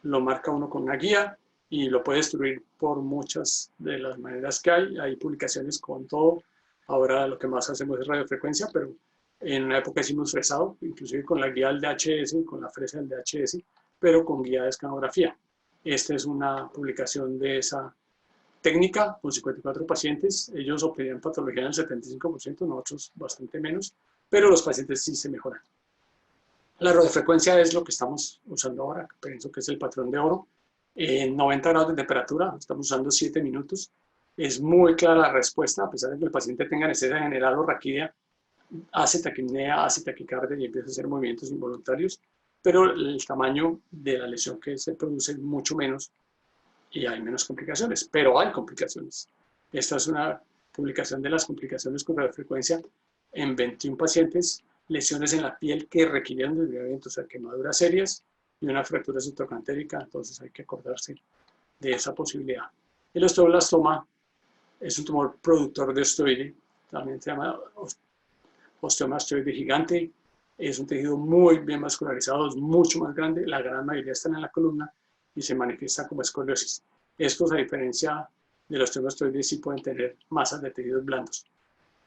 Lo marca uno con una guía y lo puede destruir por muchas de las maneras que hay. Hay publicaciones con todo. Ahora lo que más hacemos es radiofrecuencia, pero en una época hicimos fresado, inclusive con la guía del DHS, con la fresa del DHS, pero con guía de escanografía. Esta es una publicación de esa técnica con 54 pacientes. Ellos obtenían patología en el 75%, nosotros bastante menos, pero los pacientes sí se mejoran. La radiofrecuencia es lo que estamos usando ahora, pienso que es el patrón de oro. En 90 grados de temperatura, estamos usando 7 minutos. Es muy clara la respuesta, a pesar de que el paciente tenga anestesia general o raquidia, hace taquipnea, hace taquicardia y empieza a hacer movimientos involuntarios, pero el tamaño de la lesión que se produce es mucho menos y hay menos complicaciones, pero hay complicaciones. Esta es una publicación de las complicaciones con radiofrecuencia en 21 pacientes, lesiones en la piel que requirieron desviamiento, o sea, quemaduras serias y una fractura subtrocantérica, entonces hay que acordarse de esa posibilidad. El osteoblastoma es un tumor productor de osteoide, también se llama osteoma osteoide gigante, es un tejido muy bien vascularizado, es mucho más grande, la gran mayoría están en la columna y se manifiesta como escoliosis. Estos, a diferencia de los osteomas osteoides, sí pueden tener masas de tejidos blandos.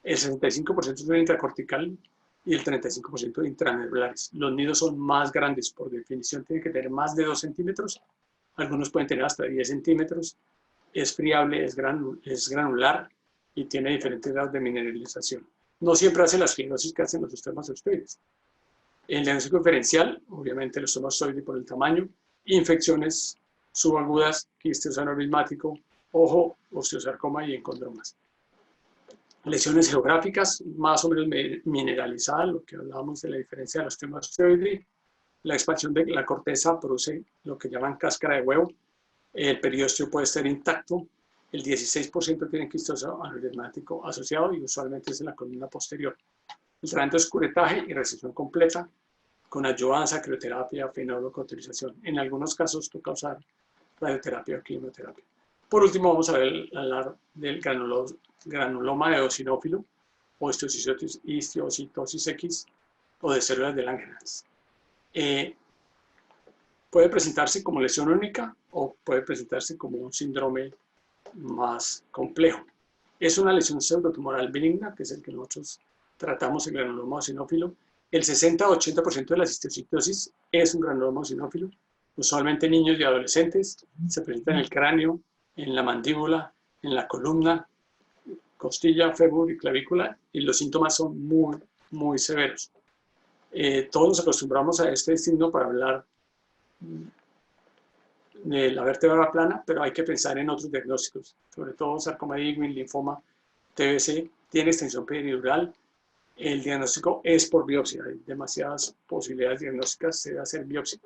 El 65% es intracortical y el 35% intranervulares. Los nidos son más grandes, por definición tienen que tener más de 2 centímetros, algunos pueden tener hasta 10 centímetros, es friable, es granular y tiene diferentes grados de mineralización. No siempre hace la esclerosis que hacen los osteomas osteoides. El diagnóstico diferencial, obviamente el osteoma osteoide por el tamaño, infecciones subagudas, quiste aneurismático, ojo, osteosarcoma y encondromas. Lesiones geográficas, más o menos mineralizadas, lo que hablábamos de la diferencia del osteoma osteoide. La expansión de la corteza produce lo que llaman cáscara de huevo. El periósteo puede estar intacto. El 16% tiene quistoso aneurismático asociado y usualmente es en la columna posterior. El tratamiento es curetaje y resección completa con adyuvanza, crioterapia, fenolocauterización. En algunos casos toca usar radioterapia o quimioterapia. Por último, vamos a hablar del granuloma eosinófilo o histiocytosis X o de células de Langerhans. Puede presentarse como lesión única o puede presentarse como un síndrome más complejo. Es una lesión pseudotumoral benigna, que es el que nosotros tratamos el granuloma eosinófilo. El 60-80% de las histiocytosis es un granuloma eosinófilo. Usualmente niños y adolescentes, se presenta en el cráneo, en la mandíbula, en la columna, costilla, fémur y clavícula, y los síntomas son muy, muy severos. Todos nos acostumbramos a este signo para hablar de la vértebra plana, pero hay que pensar en otros diagnósticos, sobre todo sarcoma de Ewing, linfoma, TBC, tiene extensión peridural. El diagnóstico es por biopsia, hay demasiadas posibilidades diagnósticas, se debe hacer biopsia.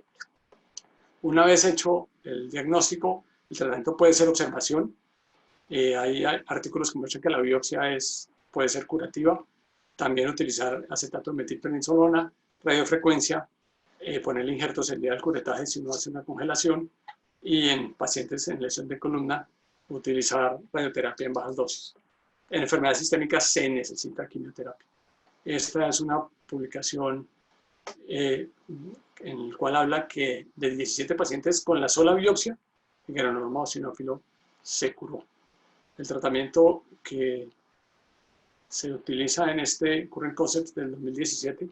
Una vez hecho el diagnóstico, el tratamiento puede ser observación. Hay artículos que muestran que la biopsia puede ser curativa. También utilizar acetato de metilprednisolona, radiofrecuencia, ponerle injertos el día del curetaje si uno hace una congelación, y en pacientes en lesión de columna, utilizar radioterapia en bajas dosis. En enfermedades sistémicas se necesita quimioterapia. Esta es una publicación en la cual habla que de 17 pacientes con la sola biopsia, el granuloma eosinófilo se curó. El tratamiento que se utiliza en este Current Concepts del 2017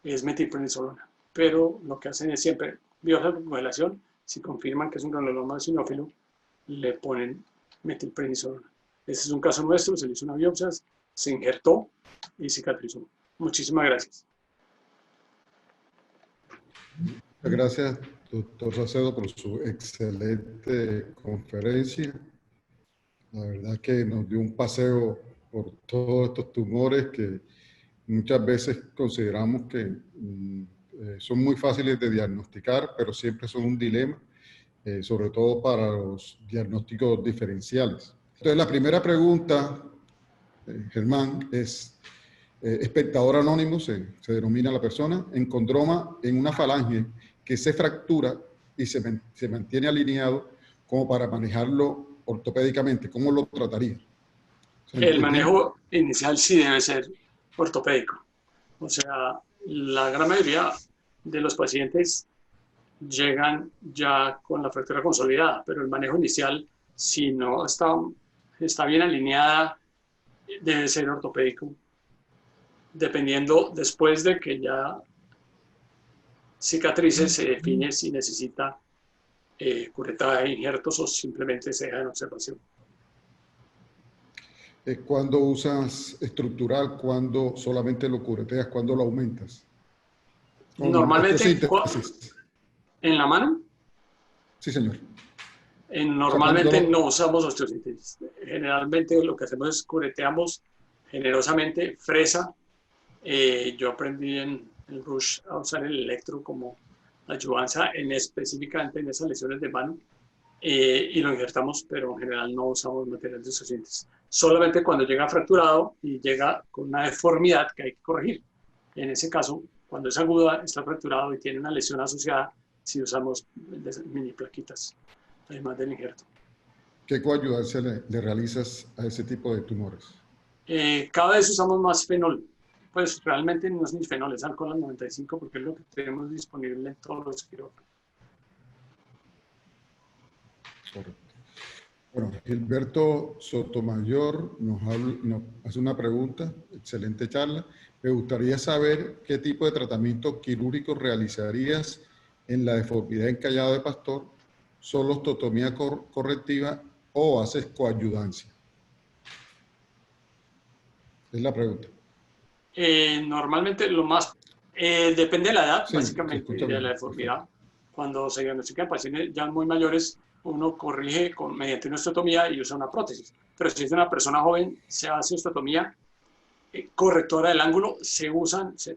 es metilprednisolona, pero lo que hacen es siempre biopsia por congelación. Si confirman que es un granuloma eosinófilo, le ponen metilprednisolona. Este es un caso nuestro, se le hizo una biopsia, se injertó y cicatrizó. Muchísimas gracias. Muchas gracias, doctor Salcedo, por su excelente conferencia. La verdad que nos dio un paseo por todos estos tumores que muchas veces consideramos que son muy fáciles de diagnosticar, pero siempre son un dilema, sobre todo para los diagnósticos diferenciales. Entonces, la primera pregunta, Germán, es espectador anónimo, se denomina la persona, en condroma en una falange que se fractura y se mantiene alineado como para manejarlo ortopédicamente. ¿Cómo lo trataría? O sea, El manejo inicial sí debe ser ortopédico. O sea, la gran mayoría de los pacientes llegan ya con la fractura consolidada, pero el manejo inicial, si no está bien alineada, debe ser ortopédico, dependiendo después de que ya cicatrices se define si necesita curetaje, injertos o simplemente se deja en observación. ¿Cuándo usas estructural? ¿Cuándo solamente lo cureteas? ¿Cuándo lo aumentas? Normalmente, ¿en la mano? Sí, señor. Normalmente no usamos osteosíntesis. Generalmente lo que hacemos es cureteamos generosamente fresa. Yo aprendí en el Rush a usar el electro como ayudanza específicamente en esas lesiones de mano, y lo injertamos, pero en general no usamos material de osteosíntesis. Solamente cuando llega fracturado y llega con una deformidad que hay que corregir. En ese caso, cuando es aguda, está fracturado y tiene una lesión asociada, sí usamos mini plaquitas, además del injerto. ¿Qué coayudancia le realizas a ese tipo de tumores? Cada vez usamos más fenol. Pues realmente no es ni fenol, es alcohol al 95, porque es lo que tenemos disponible en todos los quirófanos. Correcto. Bueno, Gilberto Sotomayor nos hace una pregunta, excelente charla. Me gustaría saber qué tipo de tratamiento quirúrgico realizarías en la deformidad encallado de Pastor, solo osteotomía correctiva o haces coayudancia. Es la pregunta. Normalmente lo más, depende de la edad, Sí, básicamente, de la deformidad. Cuando se diagnostican pacientes ya muy mayores, uno corrige mediante una osteotomía y usa una prótesis. Pero si es una persona joven, se hace osteotomía correctora del ángulo,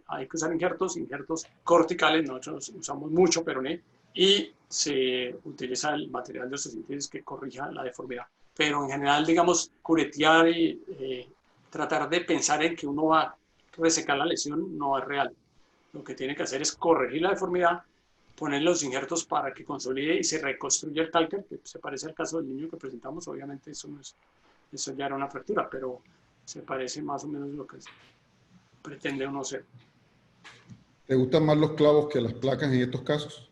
hay que usar injertos corticales, nosotros usamos mucho peroné, y se utiliza el material de osteosíntesis que corrija la deformidad. Pero en general, digamos, curetear y tratar de pensar en que uno va a resecar la lesión no es real. Lo que tiene que hacer es corregir la deformidad, poner los injertos para que consolide y se reconstruya el cálculo, que se parece al caso del niño que presentamos. Obviamente eso ya era una fractura, pero se parece más o menos lo que pretende uno ser. ¿Te gustan más los clavos que las placas en estos casos?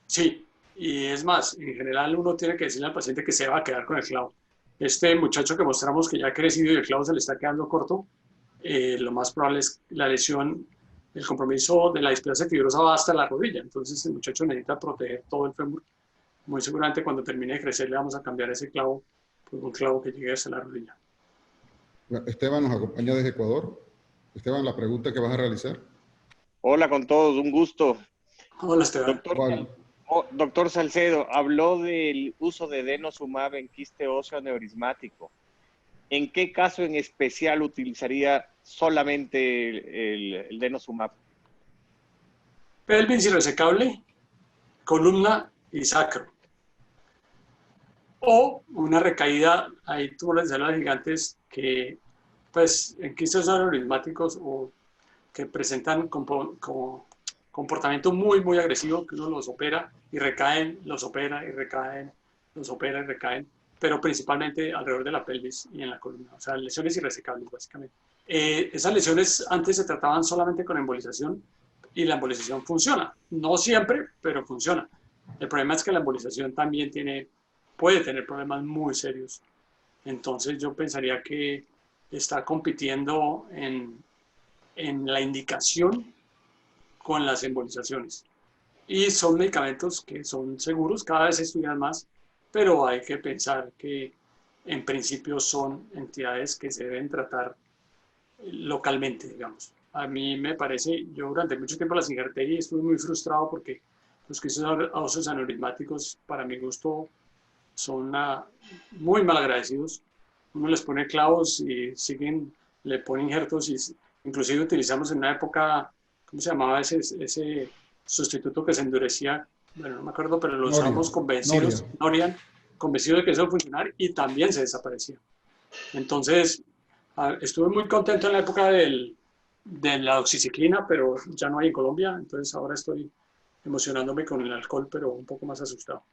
Sí, y es más, en general uno tiene que decirle al paciente que se va a quedar con el clavo. Este muchacho que mostramos que ya ha crecido y el clavo se le está quedando corto, lo más probable es la lesión, el compromiso de la displasia fibrosa va hasta la rodilla. Entonces el muchacho necesita proteger todo el fémur. Muy seguramente cuando termine de crecer le vamos a cambiar ese clavo por un clavo que llegue hasta la rodilla. Esteban nos acompaña desde Ecuador. Esteban, la pregunta que vas a realizar. Hola con todos, un gusto. Hola, Esteban. Doctor Salcedo, habló del uso de denosumab en quiste óseo aneurismático. ¿En qué caso en especial utilizaría solamente el denosumab? Pelvis irresecable, columna y sacro. O una recaída, hay tumores de células gigantes que, pues, en quistes aneurismáticos o que presentan como comportamiento muy agresivo, que uno los opera y recaen, los opera y recaen, los opera y recaen, pero principalmente alrededor de la pelvis y en la columna, o sea, lesiones irresecables básicamente. Esas lesiones antes se trataban solamente con embolización y la embolización funciona, no siempre, pero funciona. El problema es que la embolización también puede tener problemas muy serios. Entonces yo pensaría que está compitiendo en la indicación con las embolizaciones. Y son medicamentos que son seguros, cada vez se estudian más, pero hay que pensar que en principio son entidades que se deben tratar localmente, digamos. A mí me parece, yo durante mucho tiempo las injerté y estuve muy frustrado porque los quistes óseos aneurismáticos, para mi gusto, son muy mal agradecidos. Uno les pone clavos y le pone injertos y inclusive utilizamos en una época, ¿cómo se llamaba ese sustituto que se endurecía? Bueno, no me acuerdo, pero lo usamos convencidos, Norian, convencidos de que eso iba a funcionar y también se desaparecía. Entonces, estuve muy contento en la época de la doxiciclina, pero ya no hay en Colombia, entonces ahora estoy emocionándome con el alcohol, pero un poco más asustado.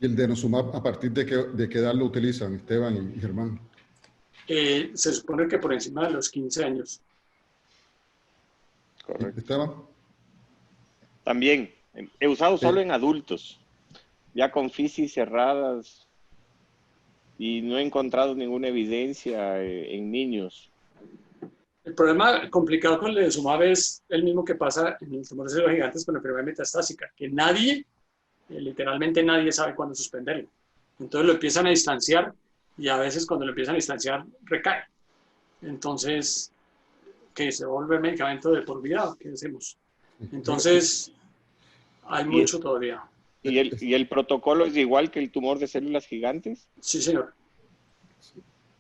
¿Y el denosumab a partir de qué edad lo utilizan, Esteban y Germán? Se supone que por encima de los 15 años. Correcto. Esteban. También, he usado solo en adultos, ya con fisis cerradas y no he encontrado ninguna evidencia en niños. El problema complicado con el denosumab es el mismo que pasa en el tumor de células gigantes con la enfermedad metastásica, que literalmente nadie sabe cuándo suspenderlo. Entonces lo empiezan a distanciar y a veces cuando lo empiezan a distanciar recae. Entonces, que se vuelve medicamento de por vida, ¿qué hacemos? Entonces, hay mucho todavía. ¿Y el protocolo es igual que el tumor de células gigantes? Sí, señor.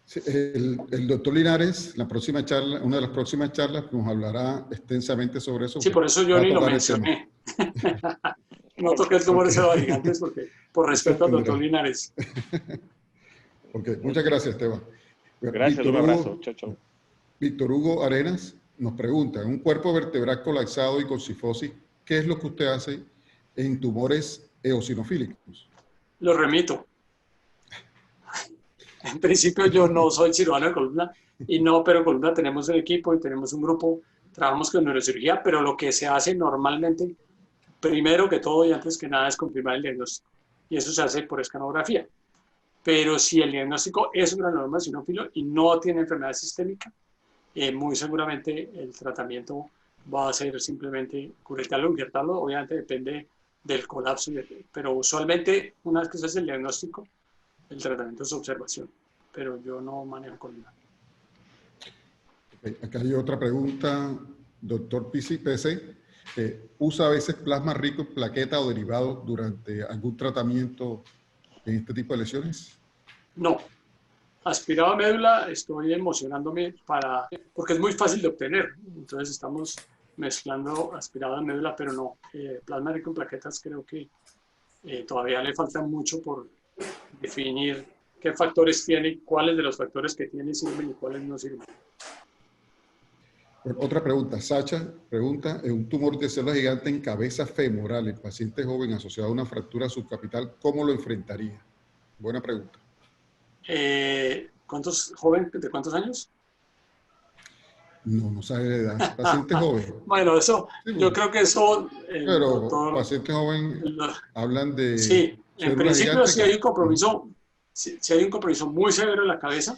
Sí, el doctor Linares, una de las próximas charlas, nos hablará extensamente sobre eso. Sí, por eso yo ni lo mencioné. No toqué el tumor de células gigantes por respeto al doctor Linares. Ok, muchas gracias, Esteban. Gracias, un abrazo. Chao, chao. Víctor Hugo Arenas nos pregunta, en un cuerpo vertebral colapsado y con cifosis, ¿qué es lo que usted hace en tumores eosinofílicos? Lo remito. En principio yo no soy cirujano de columna y no opero columna, tenemos un equipo y tenemos un grupo, trabajamos con neurocirugía, pero lo que se hace normalmente, primero que todo y antes que nada, es confirmar el diagnóstico. Y eso se hace por escanografía. Pero si el diagnóstico es un granuloma eosinófilo y no tiene enfermedad sistémica, muy seguramente el tratamiento va a ser simplemente curetarlo o injertarlo. Obviamente depende del colapso, pero usualmente una vez que se hace el diagnóstico, el tratamiento es observación, pero yo no manejo columna. Okay, acá hay otra pregunta, doctor PC. ¿Usa a veces plasma rico en plaqueta o derivados durante algún tratamiento en este tipo de lesiones? No. Aspirado a médula, estoy emocionándome porque es muy fácil de obtener. Entonces estamos mezclando aspirado a médula, pero no. Plasma rico en plaquetas creo que todavía le falta mucho por definir qué factores tiene, cuáles de los factores que tiene sirven y cuáles no sirven. Otra pregunta. Sacha pregunta, en un tumor de células gigantes en cabeza femoral en paciente joven asociado a una fractura subcapital, ¿cómo lo enfrentaría? Buena pregunta. ¿Joven de cuántos años? No sabe de edad. Paciente joven. Bueno, eso, sí, yo creo que eso... Pero doctor, paciente joven hablan de... Sí, en principio si hay un compromiso, si hay un compromiso muy severo en la cabeza,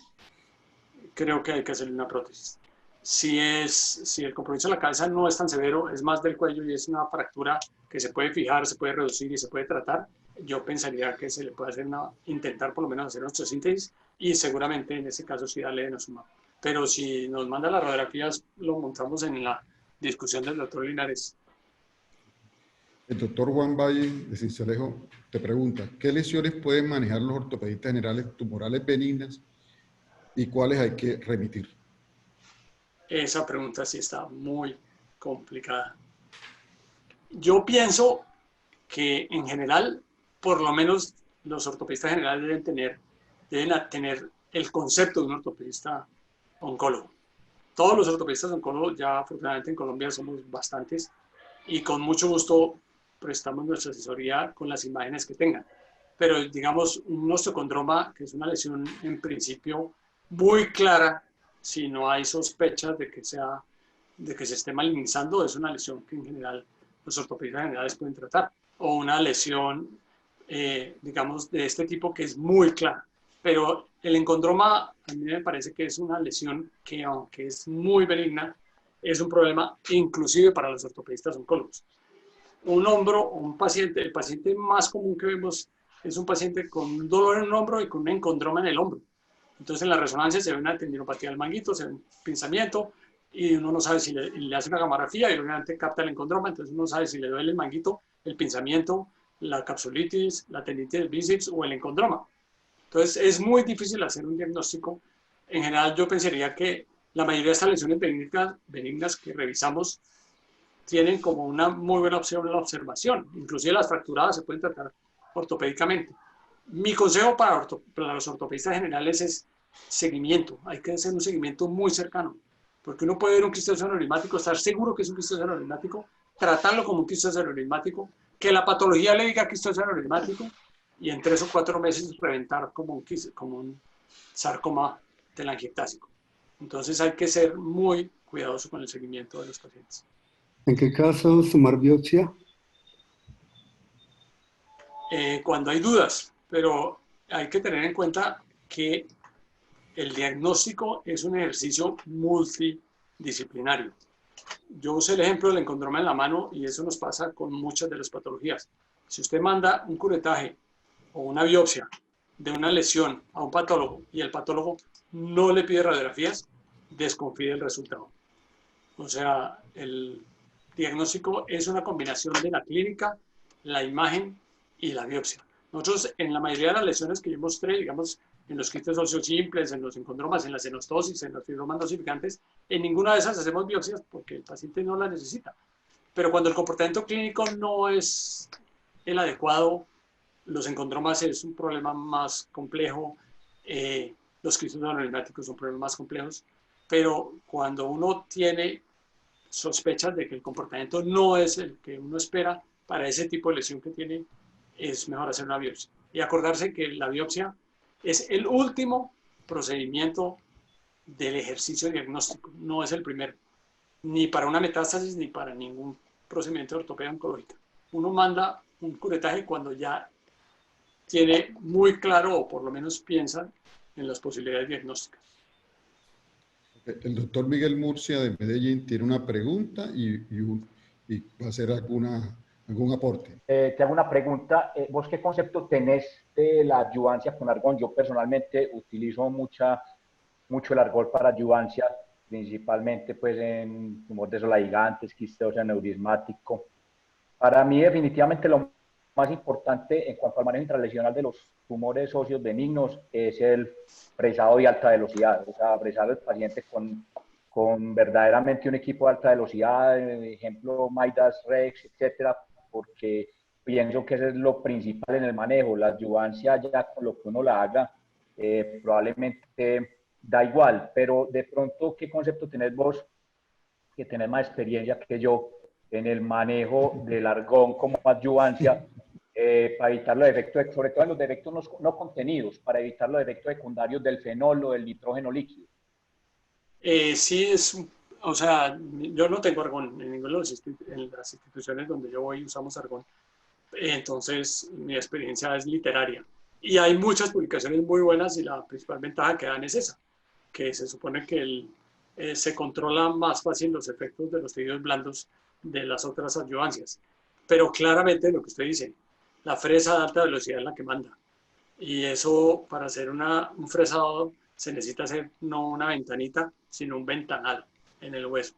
creo que hay que hacerle una prótesis. Si el compromiso en la cabeza no es tan severo, es más del cuello y es una fractura que se puede fijar, se puede reducir y se puede tratar, yo pensaría que se le puede intentar por lo menos hacer osteosíntesis y seguramente en ese caso sí darle denosumab. Pero si nos manda las radiografías, lo montamos en la discusión del doctor Linares. El doctor Juan Valle de Sincelejo te pregunta, ¿qué lesiones pueden manejar los ortopedistas generales tumorales benignas y cuáles hay que remitir? Esa pregunta sí está muy complicada. Yo pienso que en general, por lo menos los ortopedistas generales deben tener el concepto de un ortopedista oncólogo. Todos los ortopedistas oncólogos, ya afortunadamente en Colombia somos bastantes, y con mucho gusto prestamos nuestra asesoría con las imágenes que tengan. Pero digamos, un osteocondroma, que es una lesión en principio muy clara, si no hay sospechas de que se esté malignizando, es una lesión que en general los ortopedistas generales pueden tratar. O una lesión, digamos, de este tipo que es muy clara. Pero el encondroma a mí me parece que es una lesión que, aunque es muy benigna, es un problema inclusive para los ortopedistas oncólogos. Un hombro, un paciente, el paciente más común que vemos es un paciente con un dolor en el hombro y con un encondroma en el hombro. Entonces en la resonancia se ve una tendinopatía del manguito, se ve un pinzamiento y uno no sabe si le hace una gamografía y obviamente capta el encondroma, entonces uno no sabe si le duele el manguito, el pinzamiento, la capsulitis, la tendinitis del bíceps o el encondroma. Entonces es muy difícil hacer un diagnóstico. En general yo pensaría que la mayoría de estas lesiones benignas que revisamos tienen como una muy buena opción la observación. Inclusive las fracturadas se pueden tratar ortopédicamente. Mi consejo para los ortopedistas generales es seguimiento. Hay que hacer un seguimiento muy cercano. Porque uno puede ver un quiste óseo neurismático, estar seguro que es un quiste óseo neurismático, tratarlo como un quiste óseo neurismático, que la patología le diga quiste óseo neurismático y en 3 o 4 meses reventar como un sarcoma telangiectásico. Entonces hay que ser muy cuidadoso con el seguimiento de los pacientes. ¿En qué caso sumar biopsia? Cuando hay dudas, pero hay que tener en cuenta que el diagnóstico es un ejercicio multidisciplinario. Yo usé el ejemplo del encondroma en la mano y eso nos pasa con muchas de las patologías. Si usted manda un curetaje o una biopsia de una lesión a un patólogo y el patólogo no le pide radiografías, desconfíe del resultado. O sea, el diagnóstico es una combinación de la clínica, la imagen y la biopsia. Nosotros, en la mayoría de las lesiones que yo mostré, digamos, en los quistes óseos simples, en los encondromas, en la cenostosis, en los fibromas dosificantes, en ninguna de esas hacemos biopsias porque el paciente no la necesita. Pero cuando el comportamiento clínico no es el adecuado, los encondromas es un problema más complejo, los quistes neurismáticos son problemas más complejos, pero cuando uno tiene sospechas de que el comportamiento no es el que uno espera para ese tipo de lesión que tiene, es mejor hacer una biopsia. Y acordarse que la biopsia es el último procedimiento del ejercicio diagnóstico, no es el primero, ni para una metástasis ni para ningún procedimiento de ortopedia oncológica. Uno manda un curetaje cuando ya tiene muy claro, o por lo menos piensa en las posibilidades diagnósticas. El doctor Miguel Murcia de Medellín tiene una pregunta y va a hacer algún aporte. Te hago una pregunta. ¿Vos qué concepto tenés de la adyuvancia con argón? Yo personalmente utilizo mucho el argón para adyuvancia, principalmente pues, en tumor desolaigantes, quiste óseo neurismático. Para mí definitivamente lo más importante en cuanto al manejo intralesional de los tumores óseos benignos es el fresado de alta velocidad, o sea, fresar al paciente con verdaderamente un equipo de alta velocidad, ejemplo Midas Rex, etcétera, porque pienso que eso es lo principal en el manejo. La adyuvancia ya con lo que uno la haga probablemente da igual, pero de pronto, ¿qué concepto tenés vos que tenés más experiencia que yo en el manejo del argón como adyuvancia para evitar los efectos, sobre todo en los defectos no contenidos, para evitar los efectos secundarios del fenol o del nitrógeno líquido? Sí, o sea, yo no tengo argón en ninguna de las instituciones donde yo voy usamos argón. Entonces, mi experiencia es literaria. Y hay muchas publicaciones muy buenas y la principal ventaja que dan es esa, que se supone que se controlan más fácil los efectos de los tejidos blandos de las otras adyuvancias. Pero claramente lo que usted dice, la fresa de alta velocidad es la que manda. Y eso, para hacer un fresado, se necesita hacer no una ventanita, sino un ventanal en el hueso.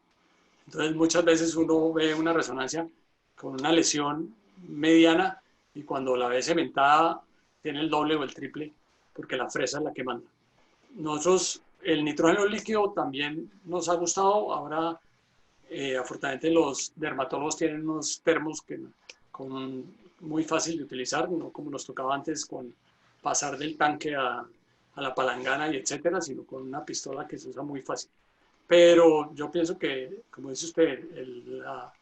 Entonces, muchas veces uno ve una resonancia con una lesión mediana y cuando la ve cementada tiene el doble o el triple, porque la fresa es la que manda. Nosotros, el nitrógeno líquido también nos ha gustado. Ahora, afortunadamente, los dermatólogos tienen unos termos muy fácil de utilizar, no como nos tocaba antes con pasar del tanque a la palangana y etcétera, sino con una pistola que se usa muy fácil. Pero yo pienso que, como dice usted, la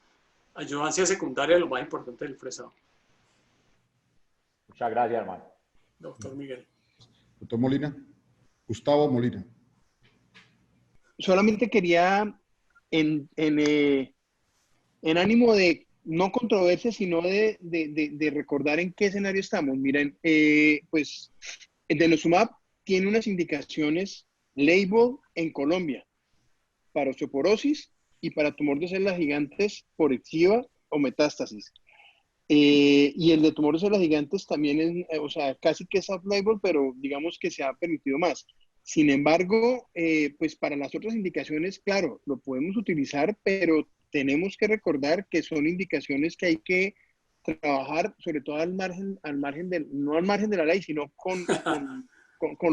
ayudancia secundaria es lo más importante del fresado. Muchas gracias, hermano. Doctor Miguel. Doctor Molina. Gustavo Molina. Solamente quería, en ánimo de no controversia, sino de recordar en qué escenario estamos. Miren, pues el denosumab tiene unas indicaciones label en Colombia para osteoporosis y para tumor de células gigantes por extiva o metástasis. Y el de tumor de células gigantes también es, o sea, casi que es off-label, pero digamos que se ha permitido más. Sin embargo, pues para las otras indicaciones, claro, lo podemos utilizar, pero tenemos que recordar que son indicaciones que hay que trabajar, sobre todo no al margen de la ley, sino con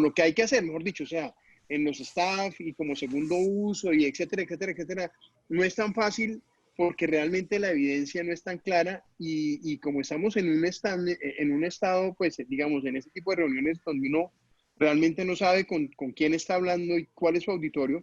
lo que hay que hacer, mejor dicho, o sea, en los staff y como segundo uso y etcétera, etcétera, etcétera. No es tan fácil porque realmente la evidencia no es tan clara y como estamos en un estado, pues digamos, en este tipo de reuniones donde uno realmente no sabe con quién está hablando y cuál es su auditorio,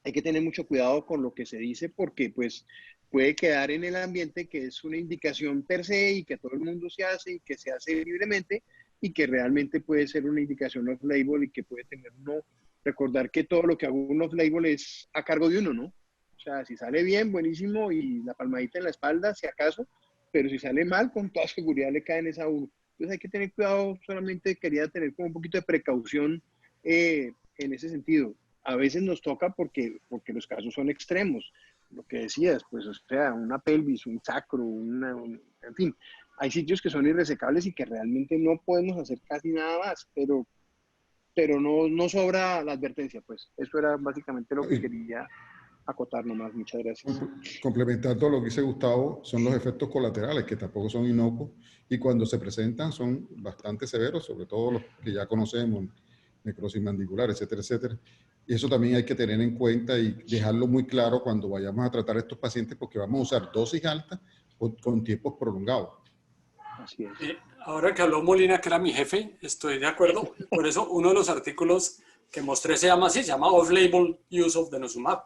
hay que tener mucho cuidado con lo que se dice porque pues puede quedar en el ambiente que es una indicación per se y que todo el mundo se hace y que se hace libremente y que realmente puede ser una indicación off-label y que puede tener uno, recordar que todo lo que hago un off-label es a cargo de uno, ¿no? O sea, si sale bien, buenísimo y la palmadita en la espalda, si acaso, pero si sale mal, con toda seguridad le caen esa a uno. Entonces hay que tener cuidado, solamente quería tener como un poquito de precaución en ese sentido. A veces nos toca porque los casos son extremos. Lo que decías, pues, o sea, una pelvis, un sacro, en fin, hay sitios que son irresecables y que realmente no podemos hacer casi nada más, pero no sobra la advertencia, pues. Eso era básicamente lo que quería acotar nomás. Muchas gracias. Complementando lo que dice Gustavo, son los efectos colaterales, que tampoco son inocuos, y cuando se presentan son bastante severos, sobre todo los que ya conocemos, necrosis mandibular, etcétera, etcétera. Y eso también hay que tener en cuenta y dejarlo muy claro cuando vayamos a tratar a estos pacientes, porque vamos a usar dosis altas con tiempos prolongados. Así es. Ahora que habló Molina, que era mi jefe, estoy de acuerdo. Por eso uno de los artículos que mostré se llama así, se llama Off-Label Use of Denosumab.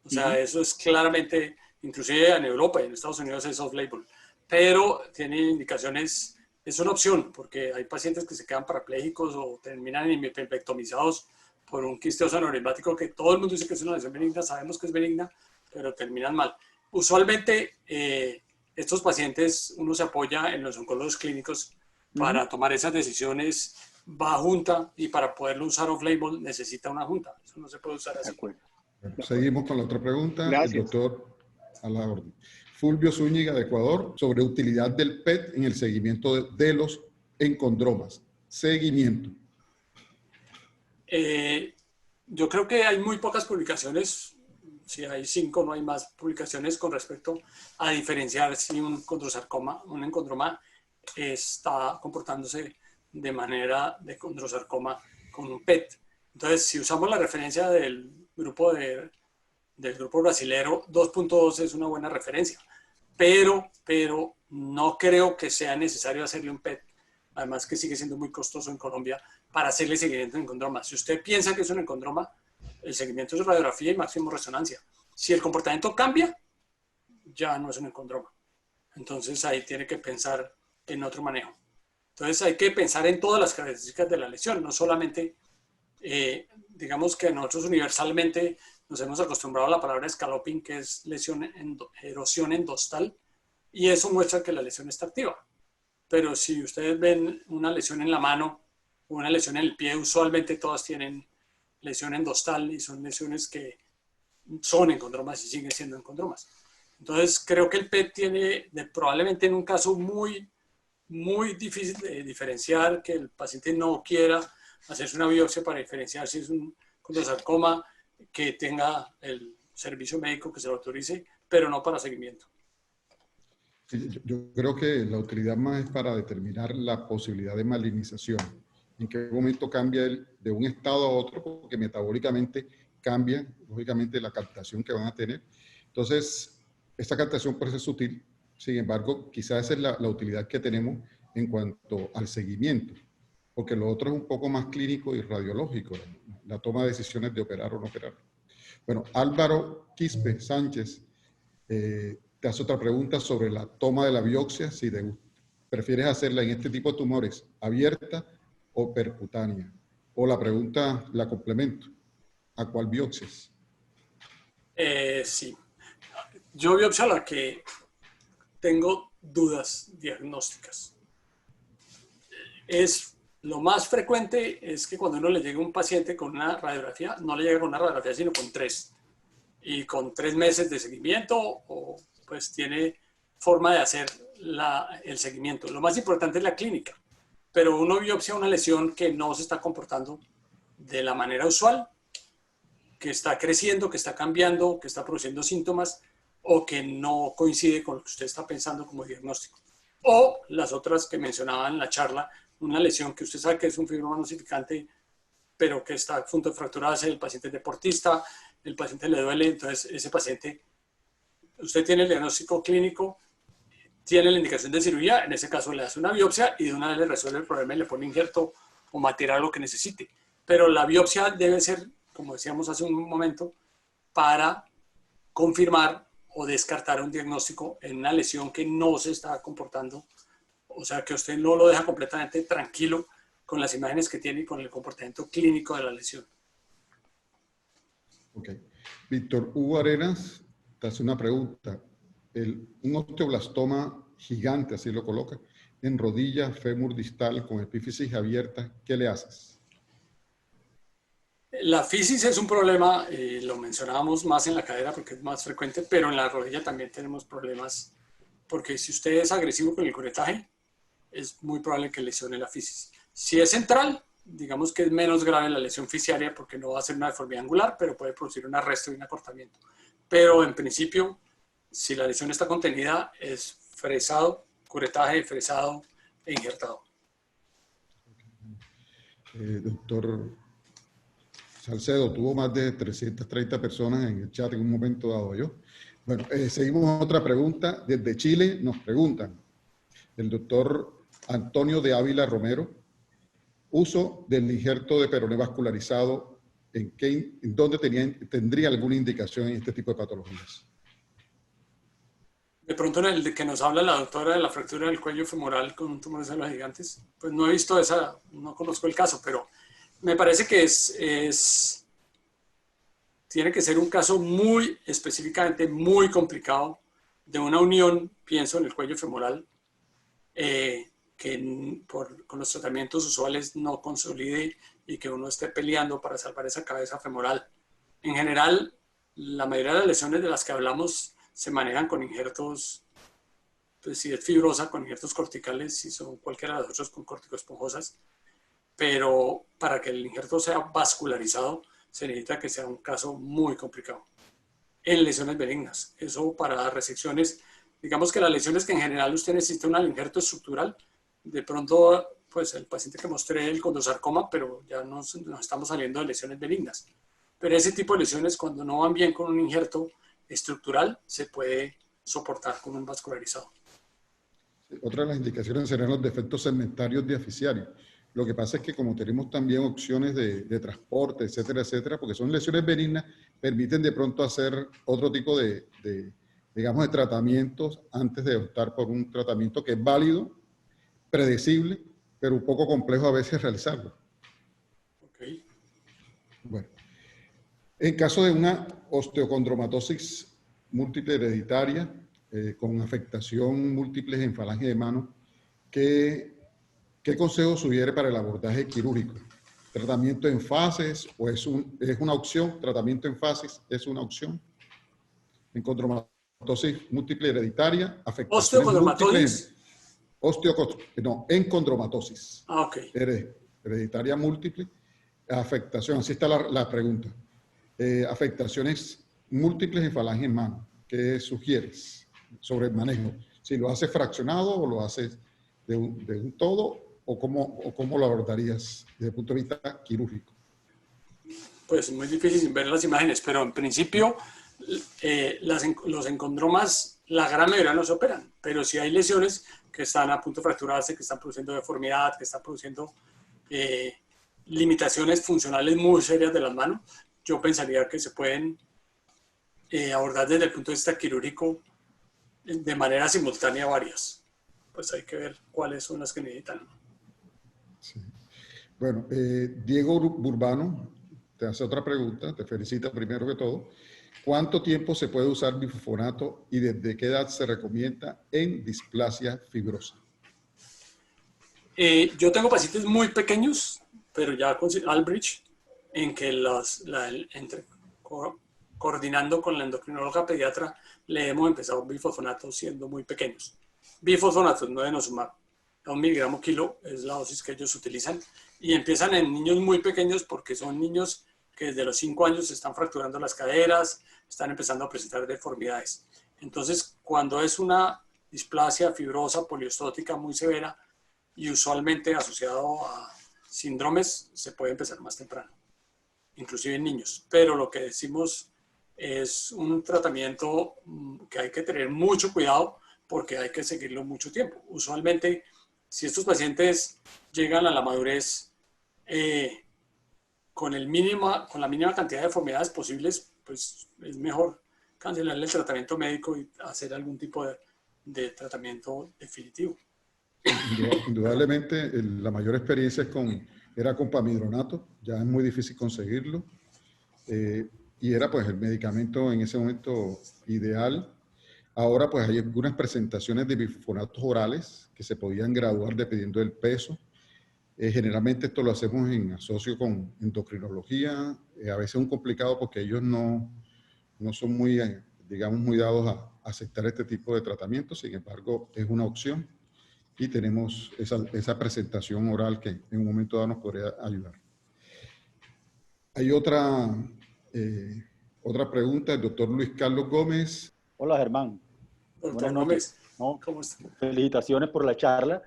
O sea, eso es claramente, inclusive en Europa y en Estados Unidos es off-label. Pero tiene indicaciones, es una opción, porque hay pacientes que se quedan parapléjicos o terminan hemipectomizados por un quisteo aneurismático que todo el mundo dice que es una lesión benigna, sabemos que es benigna, pero terminan mal. Usualmente, estos pacientes, uno se apoya en los oncólogos clínicos para tomar esas decisiones, va a junta y para poderlo usar off-label necesita una junta. Eso no se puede usar así. De acuerdo. Bueno, seguimos con la otra pregunta. Gracias. El doctor a la orden. Fulvio Zúñiga de Ecuador, sobre utilidad del PET en el seguimiento de los encondromas. Seguimiento. Yo creo que hay muy pocas publicaciones, si hay 5 no hay más publicaciones con respecto a diferenciar si un encondroma está comportándose de manera de condrosarcoma con un PET. Entonces, si usamos la referencia del grupo brasilero, 2.2 es una buena referencia, pero no creo que sea necesario hacerle un PET, además que sigue siendo muy costoso en Colombia para hacerle seguimiento en encondroma. Si usted piensa que es un encondroma, el seguimiento es radiografía y máximo resonancia. Si el comportamiento cambia, ya no es un encondroma. Entonces ahí tiene que pensar en otro manejo. Entonces hay que pensar en todas las características de la lesión, no solamente, digamos que nosotros universalmente nos hemos acostumbrado a la palabra scalloping, que es erosión endostal, y eso muestra que la lesión está activa. Pero si ustedes ven una lesión en la mano o una lesión en el pie, usualmente todas tienen lesión endostal y son lesiones que son encondromas y siguen siendo encondromas. Entonces creo que el PET tiene, probablemente en un caso muy muy difícil de diferenciar, que el paciente no quiera hacerse una biopsia para diferenciar si es un condrosarcoma, que tenga el servicio médico que se lo autorice, pero no para seguimiento. Yo creo que la utilidad más es para determinar la posibilidad de malignización. En qué momento cambia de un estado a otro, porque metabólicamente cambia, lógicamente, la captación que van a tener. Entonces, esta captación puede ser sutil. Sin embargo, quizás esa es la utilidad que tenemos en cuanto al seguimiento, porque lo otro es un poco más clínico y radiológico, la toma de decisiones de operar o no operar. Bueno, Álvaro Quispe Sánchez te hace otra pregunta sobre la toma de la biopsia, si prefieres hacerla en este tipo de tumores abierta o percutánea. O la pregunta la complemento, ¿a cuál biopsias? Sí, yo biopsio a la que tengo dudas diagnósticas. Lo más frecuente es que cuando uno le llega un paciente con una radiografía, no le llega con una radiografía, sino con 3. Y con 3 meses de seguimiento, o pues tiene forma de hacer el seguimiento. Lo más importante es la clínica, pero uno biopsia una lesión que no se está comportando de la manera usual, que está creciendo, que está cambiando, que está produciendo síntomas, o que no coincide con lo que usted está pensando como diagnóstico. O las otras que mencionaba en la charla, una lesión que usted sabe que es un fibroma nosificante, pero que está a punto de fracturarse, el paciente es deportista, el paciente le duele, entonces ese paciente, usted tiene el diagnóstico clínico, tiene la indicación de cirugía, en ese caso le hace una biopsia y de una vez le resuelve el problema y le pone injerto o material lo que necesite. Pero la biopsia debe ser, como decíamos hace un momento, para confirmar o descartar un diagnóstico en una lesión que no se está comportando, o sea, que usted no lo deja completamente tranquilo con las imágenes que tiene y con el comportamiento clínico de la lesión. Ok. Víctor Hugo Arenas te hace una pregunta. Un osteoblastoma gigante, así lo coloca, en rodilla, fémur distal, con epífisis abierta, ¿qué le haces? La fisis es un problema, lo mencionábamos más en la cadera porque es más frecuente, pero en la rodilla también tenemos problemas, porque si usted es agresivo con el curetaje, es muy probable que lesione la fisis. Si es central, digamos que es menos grave la lesión fisiaria porque no va a ser una deformidad angular, pero puede producir un arresto y un acortamiento. Pero en principio, si la lesión está contenida, es fresado, curetaje, fresado e injertado. Doctor Salcedo, tuvo más de 330 personas en el chat en un momento dado yo. Bueno, seguimos otra pregunta. Desde Chile nos preguntan, el doctor Antonio de Ávila Romero, uso del injerto de peroné vascularizado, ¿en dónde tendría alguna indicación en este tipo de patologías? De pronto, en el de que nos habla la doctora de la fractura del cuello femoral con un tumor de células gigantes, pues no he visto esa, no conozco el caso, pero me parece que tiene que ser un caso muy específicamente muy complicado de una unión, pienso en el cuello femoral, que con los tratamientos usuales no consolide y que uno esté peleando para salvar esa cabeza femoral. En general, la mayoría de las lesiones de las que hablamos se manejan con injertos, pues si es fibrosa, con injertos corticales, si son cualquiera de los otros con corticoesponjosas, pero para que el injerto sea vascularizado se necesita que sea un caso muy complicado. En lesiones benignas, eso para resecciones, digamos que las lesiones que en general usted necesita un injerto estructural, de pronto pues el paciente que mostré el condrosarcoma, pero ya nos estamos saliendo de lesiones benignas. Pero ese tipo de lesiones cuando no van bien con un injerto estructural se puede soportar con un vascularizado. Otra de las indicaciones serán los defectos segmentarios diaficiarios. Lo que pasa es que como tenemos también opciones de transporte, etcétera, etcétera, porque son lesiones benignas, permiten de pronto hacer otro tipo digamos, de tratamientos antes de optar por un tratamiento que es válido, predecible, pero un poco complejo a veces realizarlo. Okay. Bueno, en caso de una osteocondromatosis múltiple hereditaria, con afectación múltiple en falange de mano, ¿qué consejo sugiere para el abordaje quirúrgico? ¿Tratamiento en fases o es una opción? ¿Tratamiento en fases es una opción? En condromatosis múltiple hereditaria, afectaciones múltiples. Encondromatosis. Ah, ok. Hereditaria múltiple. Afectación, así está la pregunta. Afectaciones múltiples en falange en mano. ¿Qué sugieres sobre el manejo? Si lo haces fraccionado o lo haces de un todo, o cómo lo abordarías desde el punto de vista quirúrgico. Pues muy difícil sin ver las imágenes, pero en principio los encondromas, la gran mayoría no se operan, pero si hay lesiones que están a punto de fracturarse, que están produciendo deformidad, que están produciendo limitaciones funcionales muy serias de las manos, yo pensaría que se pueden abordar desde el punto de vista quirúrgico de manera simultánea varias. Pues hay que ver cuáles son las que necesitan. Sí. Bueno, Diego Burbano te hace otra pregunta, te felicita primero que todo. ¿Cuánto tiempo se puede usar bifosfonato y desde qué edad se recomienda en displasia fibrosa? Yo tengo pacientes muy pequeños, pero ya con Albrecht, en que coordinando con la endocrinóloga pediatra, le hemos empezado bifosfonato siendo muy pequeños. Bifosfonato, no denosumab. A 1 miligramo kilo es la dosis que ellos utilizan. Y empiezan en niños muy pequeños porque son niños que desde los 5 años se están fracturando las caderas, están empezando a presentar deformidades. Entonces, cuando es una displasia fibrosa poliostótica muy severa y usualmente asociado a síndromes, se puede empezar más temprano, inclusive en niños. Pero lo que decimos es un tratamiento que hay que tener mucho cuidado porque hay que seguirlo mucho tiempo. Usualmente, si estos pacientes llegan a la madurez con la mínima cantidad de deformidades posibles, pues es mejor cancelarle el tratamiento médico y hacer algún tipo de tratamiento definitivo. Indudablemente, la mayor experiencia era con pamidronato, ya es muy difícil conseguirlo, y era pues el medicamento en ese momento ideal. Ahora pues hay algunas presentaciones de bifosfonatos orales que se podían graduar dependiendo del peso. Generalmente esto lo hacemos en asocio con endocrinología, a veces es un complicado porque ellos no son muy, digamos, muy dados a aceptar este tipo de tratamiento, sin embargo es una opción y tenemos esa presentación oral que en un momento dado nos podría ayudar. Hay otra pregunta del doctor Luis Carlos Gómez. Hola, Germán. Doctor Gómez, ¿no? ¿cómo está? Felicitaciones por la charla.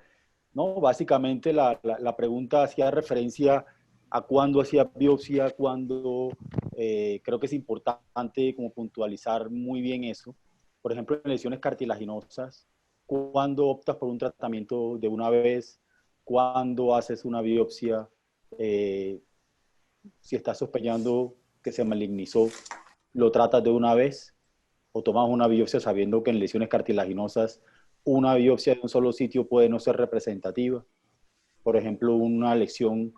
No, básicamente la pregunta hacía referencia a cuándo hacía biopsia, cuándo creo que es importante como puntualizar muy bien eso. Por ejemplo, en lesiones cartilaginosas, ¿cuándo optas por un tratamiento de una vez? ¿Cuándo haces una biopsia? Si estás sospechando que se malignizó, ¿lo tratas de una vez? ¿O tomas una biopsia sabiendo que en lesiones cartilaginosas una biopsia de un solo sitio puede no ser representativa? Por ejemplo, una lesión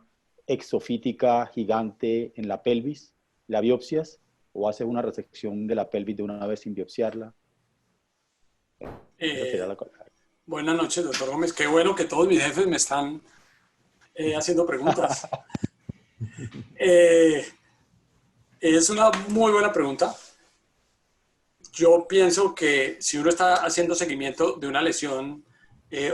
exofítica gigante en la pelvis, ¿la biopsias? ¿O haces una resección de la pelvis de una vez sin biopsiarla? Buenas noches, doctor Gómez. Qué bueno que todos mis jefes me están haciendo preguntas. Es una muy buena pregunta. Yo pienso que si uno está haciendo seguimiento de una lesión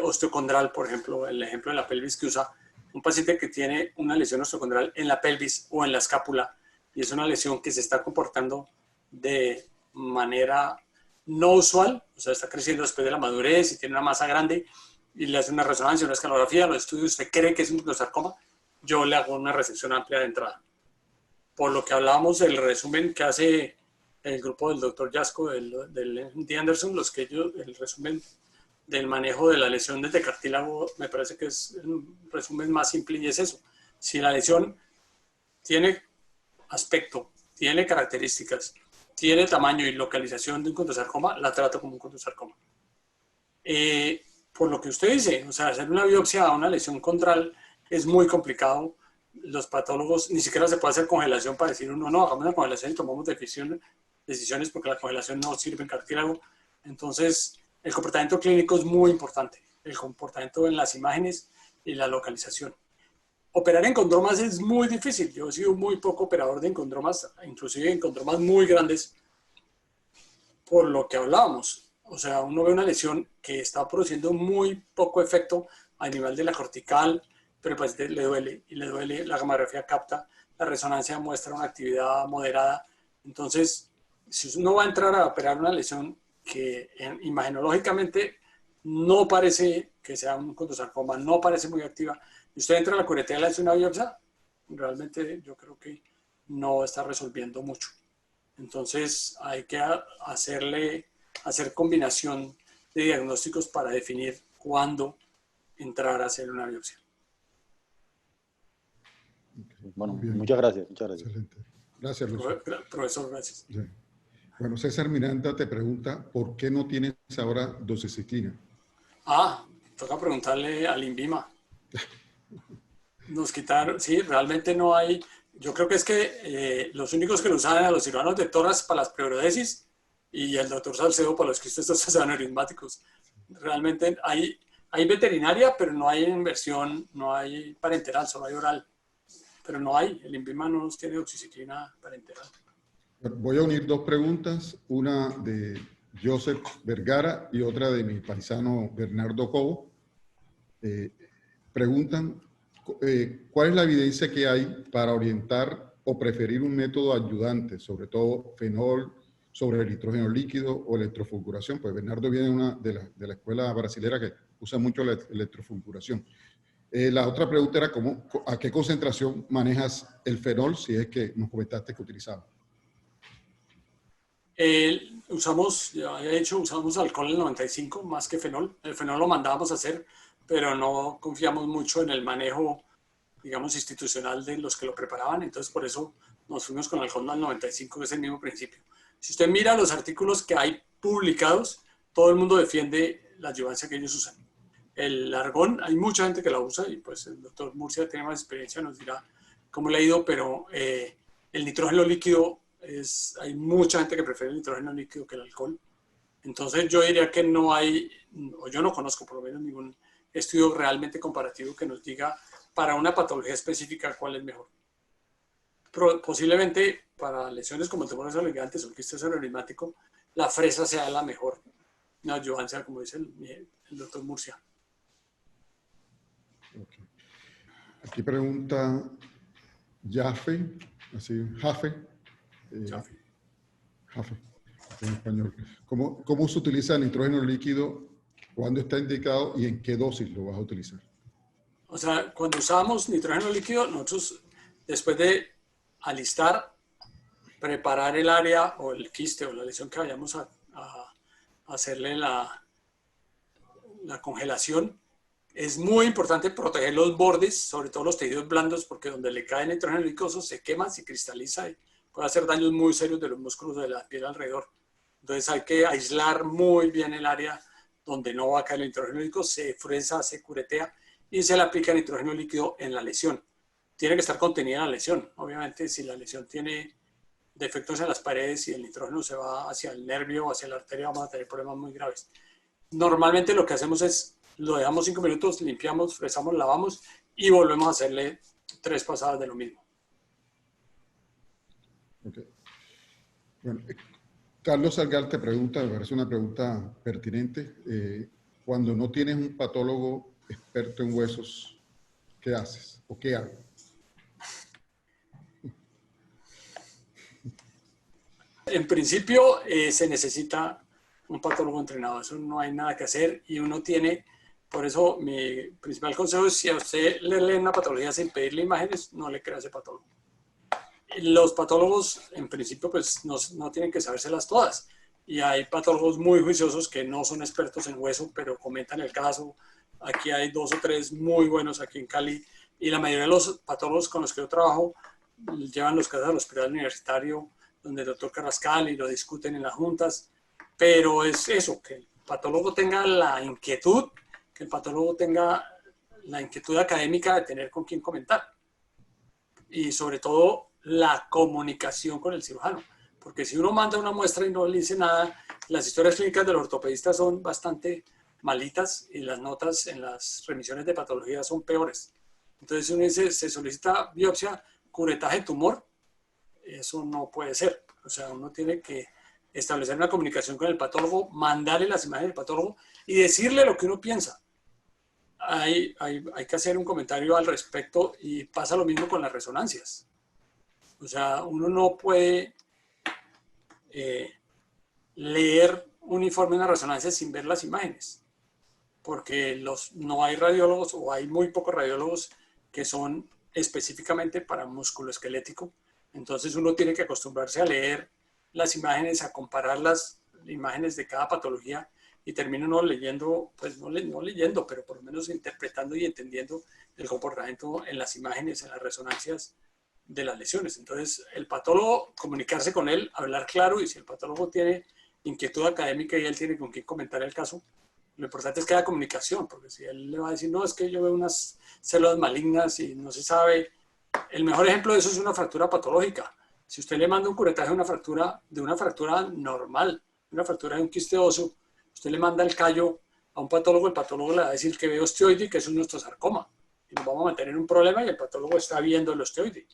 osteocondral, por ejemplo, el ejemplo de la pelvis que usa, un paciente que tiene una lesión osteocondral en la pelvis o en la escápula y es una lesión que se está comportando de manera no usual, o sea, está creciendo después de la madurez y tiene una masa grande y le hace una resonancia, una escalografía, los estudios, usted cree que es un nucleosarcoma, yo le hago una resección amplia de entrada. Por lo que hablábamos del resumen que hace el grupo del doctor Yasco, del D. Anderson, el resumen del manejo de la lesión desde cartílago, me parece que es un resumen más simple y es eso. Si la lesión tiene aspecto, tiene características, tiene tamaño y localización de un condrosarcoma, la trato como un condrosarcoma. Por lo que usted dice, o sea, hacer una biopsia a una lesión condral es muy complicado. Los patólogos, ni siquiera se puede hacer congelación para decir uno, no, hagamos una congelación y tomamos decisiones porque la congelación no sirve en cartílago. Entonces, el comportamiento clínico es muy importante, el comportamiento en las imágenes y la localización. Operar en condromas es muy difícil. Yo he sido muy poco operador de encondromas, inclusive encondromas muy grandes, por lo que hablábamos. O sea, uno ve una lesión que está produciendo muy poco efecto a nivel de la cortical, pero pues le duele, y le duele, la gamografía capta, la resonancia muestra una actividad moderada. Entonces, si uno va a entrar a operar una lesión que imagenológicamente no parece que sea un condrosarcoma, no parece muy activa, y usted entra a la curetela y le hace una biopsia, realmente yo creo que no está resolviendo mucho. Entonces hay que hacer combinación de diagnósticos para definir cuándo entrar a hacer una biopsia. Bueno, Bien. muchas gracias. Muchas gracias. Excelente. Gracias, Luis. Profesor, gracias. Sí. Bueno, César Miranda te pregunta, ¿por qué no tienes ahora doxiciclina? Toca preguntarle al INVIMA. Nos quitaron, sí, realmente no hay. Yo creo que es que los únicos que lo usaban eran los cirujanos de tórax para las pleurodesis y el doctor Salcedo para los quistes aneurismáticos. Realmente hay veterinaria, pero no hay en versión, no hay parenteral, solo hay oral. Pero no hay, el INVIMA no nos tiene doxiciclina parenteral. Voy a unir dos preguntas, una de Joseph Vergara y otra de mi paisano Bernardo Cobo. Preguntan, ¿cuál es la evidencia que hay para orientar o preferir un método ayudante, sobre todo fenol, sobre el nitrógeno líquido o electrofulguración? Pues Bernardo viene de la escuela brasilera que usa mucho la electrofulguración. La otra pregunta era, ¿a qué concentración manejas el fenol, si es que nos comentaste que utilizaba? Usamos alcohol en 95 más que fenol. El fenol lo mandábamos a hacer, pero no confiamos mucho en el manejo, digamos, institucional de los que lo preparaban. Entonces, por eso nos fuimos con alcohol al 95, que es el mismo principio. Si usted mira los artículos que hay publicados, todo el mundo defiende la adyuvancia que ellos usan. El argón, hay mucha gente que la usa y pues el doctor Murcia tiene más experiencia, nos dirá cómo le ha ido, pero el nitrógeno líquido, hay mucha gente que prefiere el nitrógeno líquido que el alcohol. Entonces yo diría que no hay, o yo no conozco por lo menos ningún estudio realmente comparativo que nos diga para una patología específica cuál es mejor. Posiblemente para lesiones como el tumor gigantes o el quiste aneurismático, la fresa sea la mejor adyuvancia, como dice el doctor Murcia. Okay. Aquí pregunta Jafe, Jafe, en español. ¿Cómo se utiliza el nitrógeno líquido? ¿Cuándo está indicado y en qué dosis lo vas a utilizar? O sea, cuando usamos nitrógeno líquido, nosotros después de alistar, preparar el área o el quiste o la lesión que vayamos a hacerle la congelación, es muy importante proteger los bordes, sobre todo los tejidos blandos, porque donde le cae el nitrógeno líquido se quema, se cristaliza y puede hacer daños muy serios de los músculos de la piel alrededor. Entonces hay que aislar muy bien el área donde no va a caer el nitrógeno líquido, se fresa, se curetea y se le aplica nitrógeno líquido en la lesión. Tiene que estar contenida en la lesión. Obviamente, si la lesión tiene defectos en las paredes y el nitrógeno se va hacia el nervio o hacia la arteria, vamos a tener problemas muy graves. Normalmente lo que hacemos es lo dejamos 5 minutos, limpiamos, fresamos, lavamos y volvemos a hacerle 3 pasadas de lo mismo. Okay. Bueno, Carlos Salgar te pregunta, me parece una pregunta pertinente. Cuando no tienes un patólogo experto en huesos, ¿qué haces o qué hago? En principio se necesita un patólogo entrenado, eso no hay nada que hacer y uno tiene, por eso mi principal consejo es si a usted le leen una patología sin pedirle imágenes, no le crea ese patólogo. Los patólogos en principio pues no tienen que sabérselas todas y hay patólogos muy juiciosos que no son expertos en hueso pero comentan el caso. Aquí hay 2 o 3 muy buenos aquí en Cali y la mayoría de los patólogos con los que yo trabajo llevan los casos al hospital universitario donde el doctor Carrascal y lo discuten en las juntas, pero es eso, que el patólogo tenga la inquietud, que el patólogo tenga la inquietud académica de tener con quién comentar y sobre todo la comunicación con el cirujano, porque si uno manda una muestra y no le dice nada, las historias clínicas de los ortopedistas son bastante malitas y las notas en las remisiones de patología son peores. Entonces uno dice, se solicita biopsia, curetaje, tumor, eso no puede ser. O sea, uno tiene que establecer una comunicación con el patólogo, mandarle las imágenes del patólogo y decirle lo que uno piensa. Hay que hacer un comentario al respecto y pasa lo mismo con las resonancias. O sea, uno no puede leer un informe de una resonancia sin ver las imágenes, porque no hay radiólogos o hay muy pocos radiólogos que son específicamente para músculo esquelético. Entonces uno tiene que acostumbrarse a leer las imágenes, a comparar las imágenes de cada patología y termina uno leyendo, pues no leyendo, pero por lo menos interpretando y entendiendo el comportamiento en las imágenes, en las resonancias de las lesiones. Entonces el patólogo, comunicarse con él, hablar claro, y si el patólogo tiene inquietud académica y él tiene con quién comentar el caso, lo importante es que haya comunicación, porque si él le va a decir, no, es que yo veo unas células malignas y no se sabe. El mejor ejemplo de eso es una fractura patológica. Si usted le manda un curetaje de una fractura normal, una fractura de un quiste óseo, usted le manda el callo a un patólogo, el patólogo le va a decir que ve osteoide y que es un osteosarcoma. Y nos vamos a meter en un problema y el patólogo está viendo el osteoide.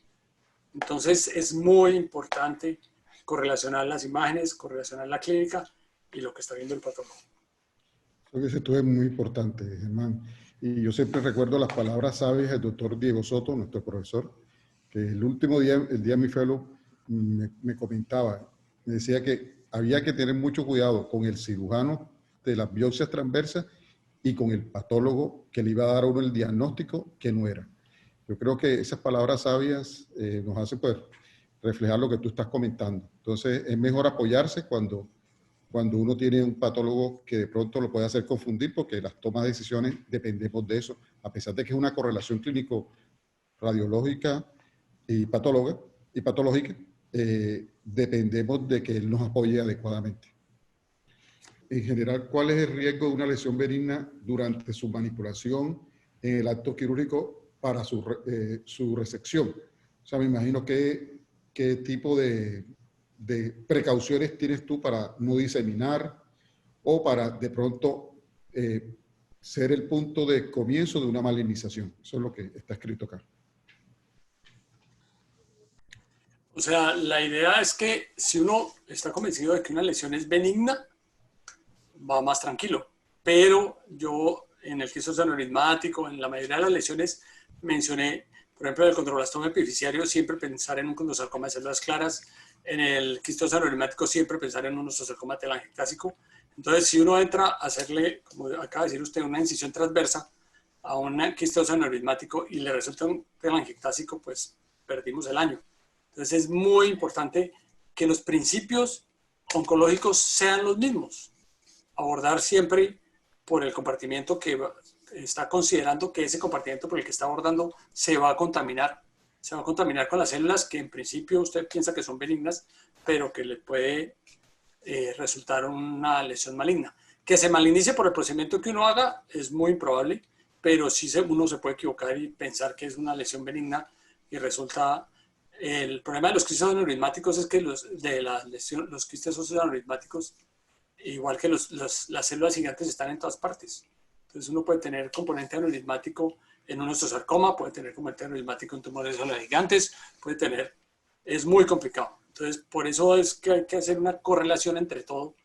Entonces es muy importante correlacionar las imágenes, correlacionar la clínica y lo que está viendo el patólogo. Creo que esto es muy importante, Germán. Y yo siempre recuerdo las palabras sabias del doctor Diego Soto, nuestro profesor, que el día de mi fellow, me comentaba, me decía que había que tener mucho cuidado con el cirujano de las biopsias transversas y con el patólogo que le iba a dar a uno el diagnóstico que no era. Yo creo que esas palabras sabias nos hacen pues, reflejar lo que tú estás comentando. Entonces, es mejor apoyarse cuando uno tiene un patólogo que de pronto lo puede hacer confundir, porque las tomas de decisiones dependemos de eso, a pesar de que es una correlación clínico-radiológica y patológica, dependemos de que él nos apoye adecuadamente. En general, ¿cuál es el riesgo de una lesión benigna durante su manipulación en el acto quirúrgico para su resección? O sea, me imagino qué tipo de precauciones tienes tú para no diseminar o para de pronto ser el punto de comienzo de una malignización. Eso es lo que está escrito acá. O sea, la idea es que si uno está convencido de que una lesión es benigna, va más tranquilo. Pero yo en el quisto aneurismático, en la mayoría de las lesiones, mencioné, por ejemplo, en el condroblastoma epifisiario, siempre pensar en un condrosarcoma de células claras. En el quisto aneurismático, siempre pensar en un osteosarcoma telangiectásico. Entonces, si uno entra a hacerle, como acaba de decir usted, una incisión transversa a un quiste aneurismático y le resulta un telangiectásico, pues perdimos el año. Entonces, es muy importante que los principios oncológicos sean los mismos. Abordar siempre por el compartimiento que está considerando que ese compartimiento por el que está abordando se va a contaminar. Se va a contaminar con las células que en principio usted piensa que son benignas, pero que le puede resultar una lesión maligna. Que se malignice por el procedimiento que uno haga es muy improbable, pero sí uno se puede equivocar y pensar que es una lesión benigna y resulta... El problema de los quistes aneurismáticos es que los quistes óseos aneurismáticos, igual que las células gigantes, están en todas partes. Entonces uno puede tener componente aneurismático en un osteosarcoma, puede tener componente aneurismático en tumores de células gigantes, es muy complicado. Entonces por eso es que hay que hacer una correlación entre todo,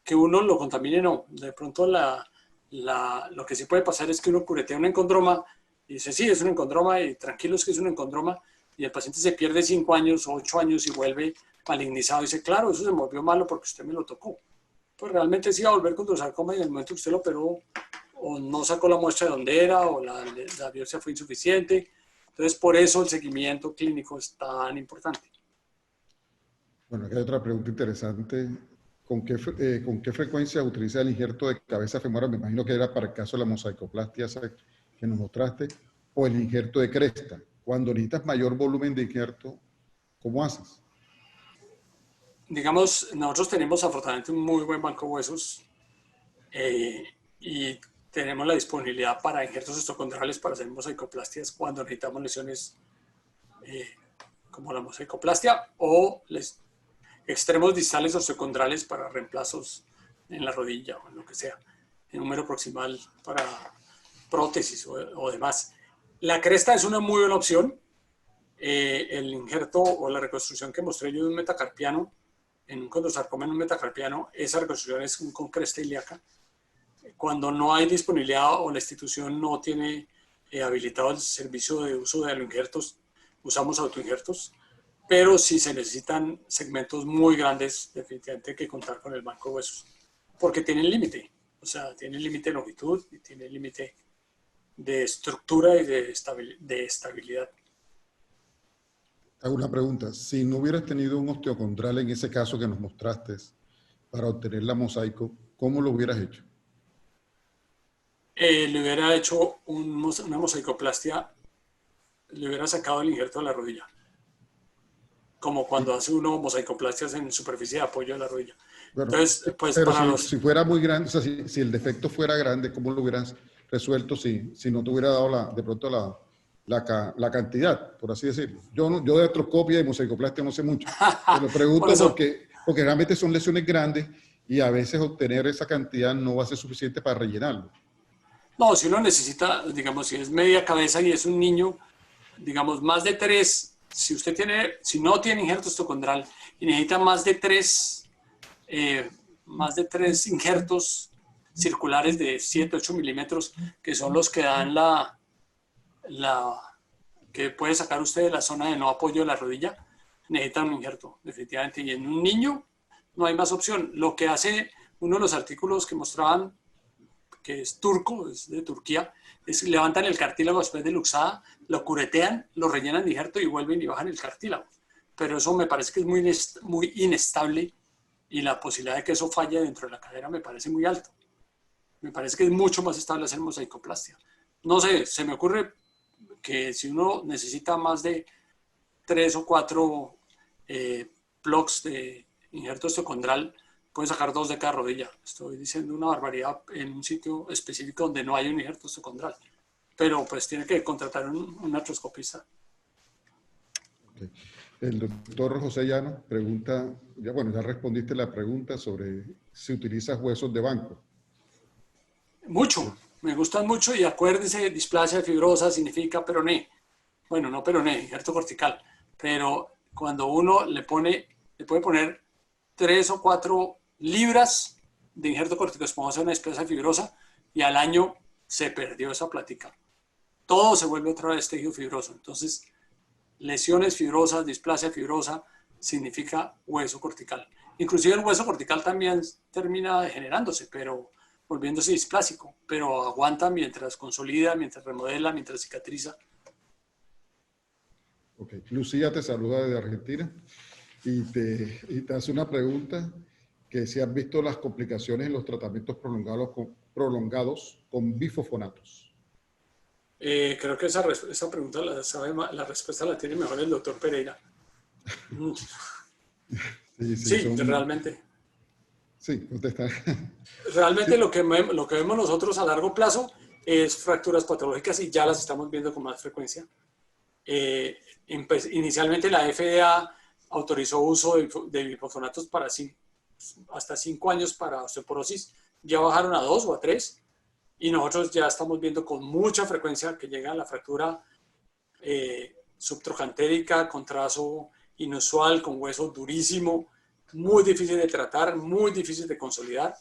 que uno lo contamine no. De pronto lo que sí puede pasar es que uno curetea un encondroma y dice, sí, es un encondroma y tranquilos que es un encondroma, y el paciente se pierde 5 años o 8 años y vuelve malignizado y dice, claro, eso se volvió malo porque usted me lo tocó. Pues realmente sí iba a volver con condrosarcoma y en el momento que usted lo operó o no sacó la muestra de donde era o la biopsia fue insuficiente. Entonces, por eso el seguimiento clínico es tan importante. Bueno, aquí hay otra pregunta interesante. ¿Con qué frecuencia utiliza el injerto de cabeza femoral? Me imagino que era para el caso de la mosaicoplastia que nos mostraste, o el injerto de cresta. Cuando necesitas mayor volumen de injerto, ¿cómo haces? Digamos, nosotros tenemos afortunadamente un muy buen banco de huesos y tenemos la disponibilidad para injertos osteocondrales para hacer mosaicoplastias cuando necesitamos lesiones como la mosaicoplastia o extremos distales osteocondrales para reemplazos en la rodilla o en lo que sea, en número proximal para prótesis o demás. La cresta es una muy buena opción. El injerto o la reconstrucción que mostré yo de un metacarpiano en un condrosarcoma, en un metacarpiano, esa reconstrucción es con cresta ilíaca. Cuando no hay disponibilidad o la institución no tiene habilitado el servicio de uso de aloinjertos, usamos autoinjertos, pero si se necesitan segmentos muy grandes, definitivamente hay que contar con el banco de huesos, porque tienen límite, o sea, tienen límite de longitud y tienen límite de estructura y de estabilidad. Hago una pregunta. Si no hubieras tenido un osteocondral en ese caso que nos mostraste para obtener la mosaico, ¿cómo lo hubieras hecho? Le hubiera hecho una mosaicoplastia, le hubiera sacado el injerto de la rodilla, como cuando hace uno mosaicoplastias en superficie de apoyo de la rodilla. Bueno, entonces, pues pero para si fuera muy grande, o sea, si el defecto fuera grande, ¿cómo lo hubieras resuelto si no te hubiera dado de pronto la cantidad, por así decirlo? Yo de artroscopia y mosaicoplastia no sé mucho. Te lo pregunto porque realmente son lesiones grandes y a veces obtener esa cantidad no va a ser suficiente para rellenarlo. No, si uno necesita, digamos, si es media cabeza y es un niño, digamos, más de 3, si no tiene injerto osteocondral y necesita más de 3 injertos circulares de 7, 8 milímetros, que son los que dan que puede sacar usted de la zona de no apoyo de la rodilla, necesitan un injerto, definitivamente. Y en un niño no hay más opción. Lo que hace uno de los artículos que mostraban, que es turco, es de Turquía, es levantan el cartílago después de luxada, lo curetean, lo rellenan de injerto y vuelven y bajan el cartílago. Pero eso me parece que es muy inestable y la posibilidad de que eso falle dentro de la cadera me parece muy alto. Me parece que es mucho más estable hacer mosaicoplastia. No sé, se me ocurre que si uno necesita más de 3 o 4 plugs de injerto osteocondral, pueden sacar 2 de cada rodilla. Estoy diciendo una barbaridad en un sitio específico donde no hay un injerto osteocondral. Pero pues tiene que contratar un artroscopista. Okay. El doctor José Llano pregunta, ya respondiste la pregunta sobre si utilizas huesos de banco. Mucho, me gustan mucho y acuérdense, displasia fibrosa significa peroné. Bueno, no peroné, injerto cortical. Pero cuando uno le puede poner 3 o 4 libras de injerto corticoesponjoso en una displasia fibrosa y al año se perdió esa plática. Todo se vuelve otra vez tejido fibroso. Entonces, lesiones fibrosas, displasia fibrosa, significa hueso cortical. Inclusive el hueso cortical también termina degenerándose, pero volviéndose displásico, pero aguanta mientras consolida, mientras remodela, mientras cicatriza. Ok, Lucía te saluda desde Argentina y te hace una pregunta que si has visto las complicaciones en los tratamientos prolongados con bifosfonatos. Creo que esa pregunta la respuesta la tiene mejor el doctor Pereira. Sí, realmente. Sí, contesta. Realmente lo que vemos nosotros a largo plazo es fracturas patológicas y ya las estamos viendo con más frecuencia. Inicialmente la FDA autorizó uso de bifosfonatos para hasta 5 años para osteoporosis. Ya bajaron a 2 o a 3 y nosotros ya estamos viendo con mucha frecuencia que llega la fractura subtrocantérica con trazo inusual, con hueso durísimo, muy difícil de tratar, muy difícil de consolidar.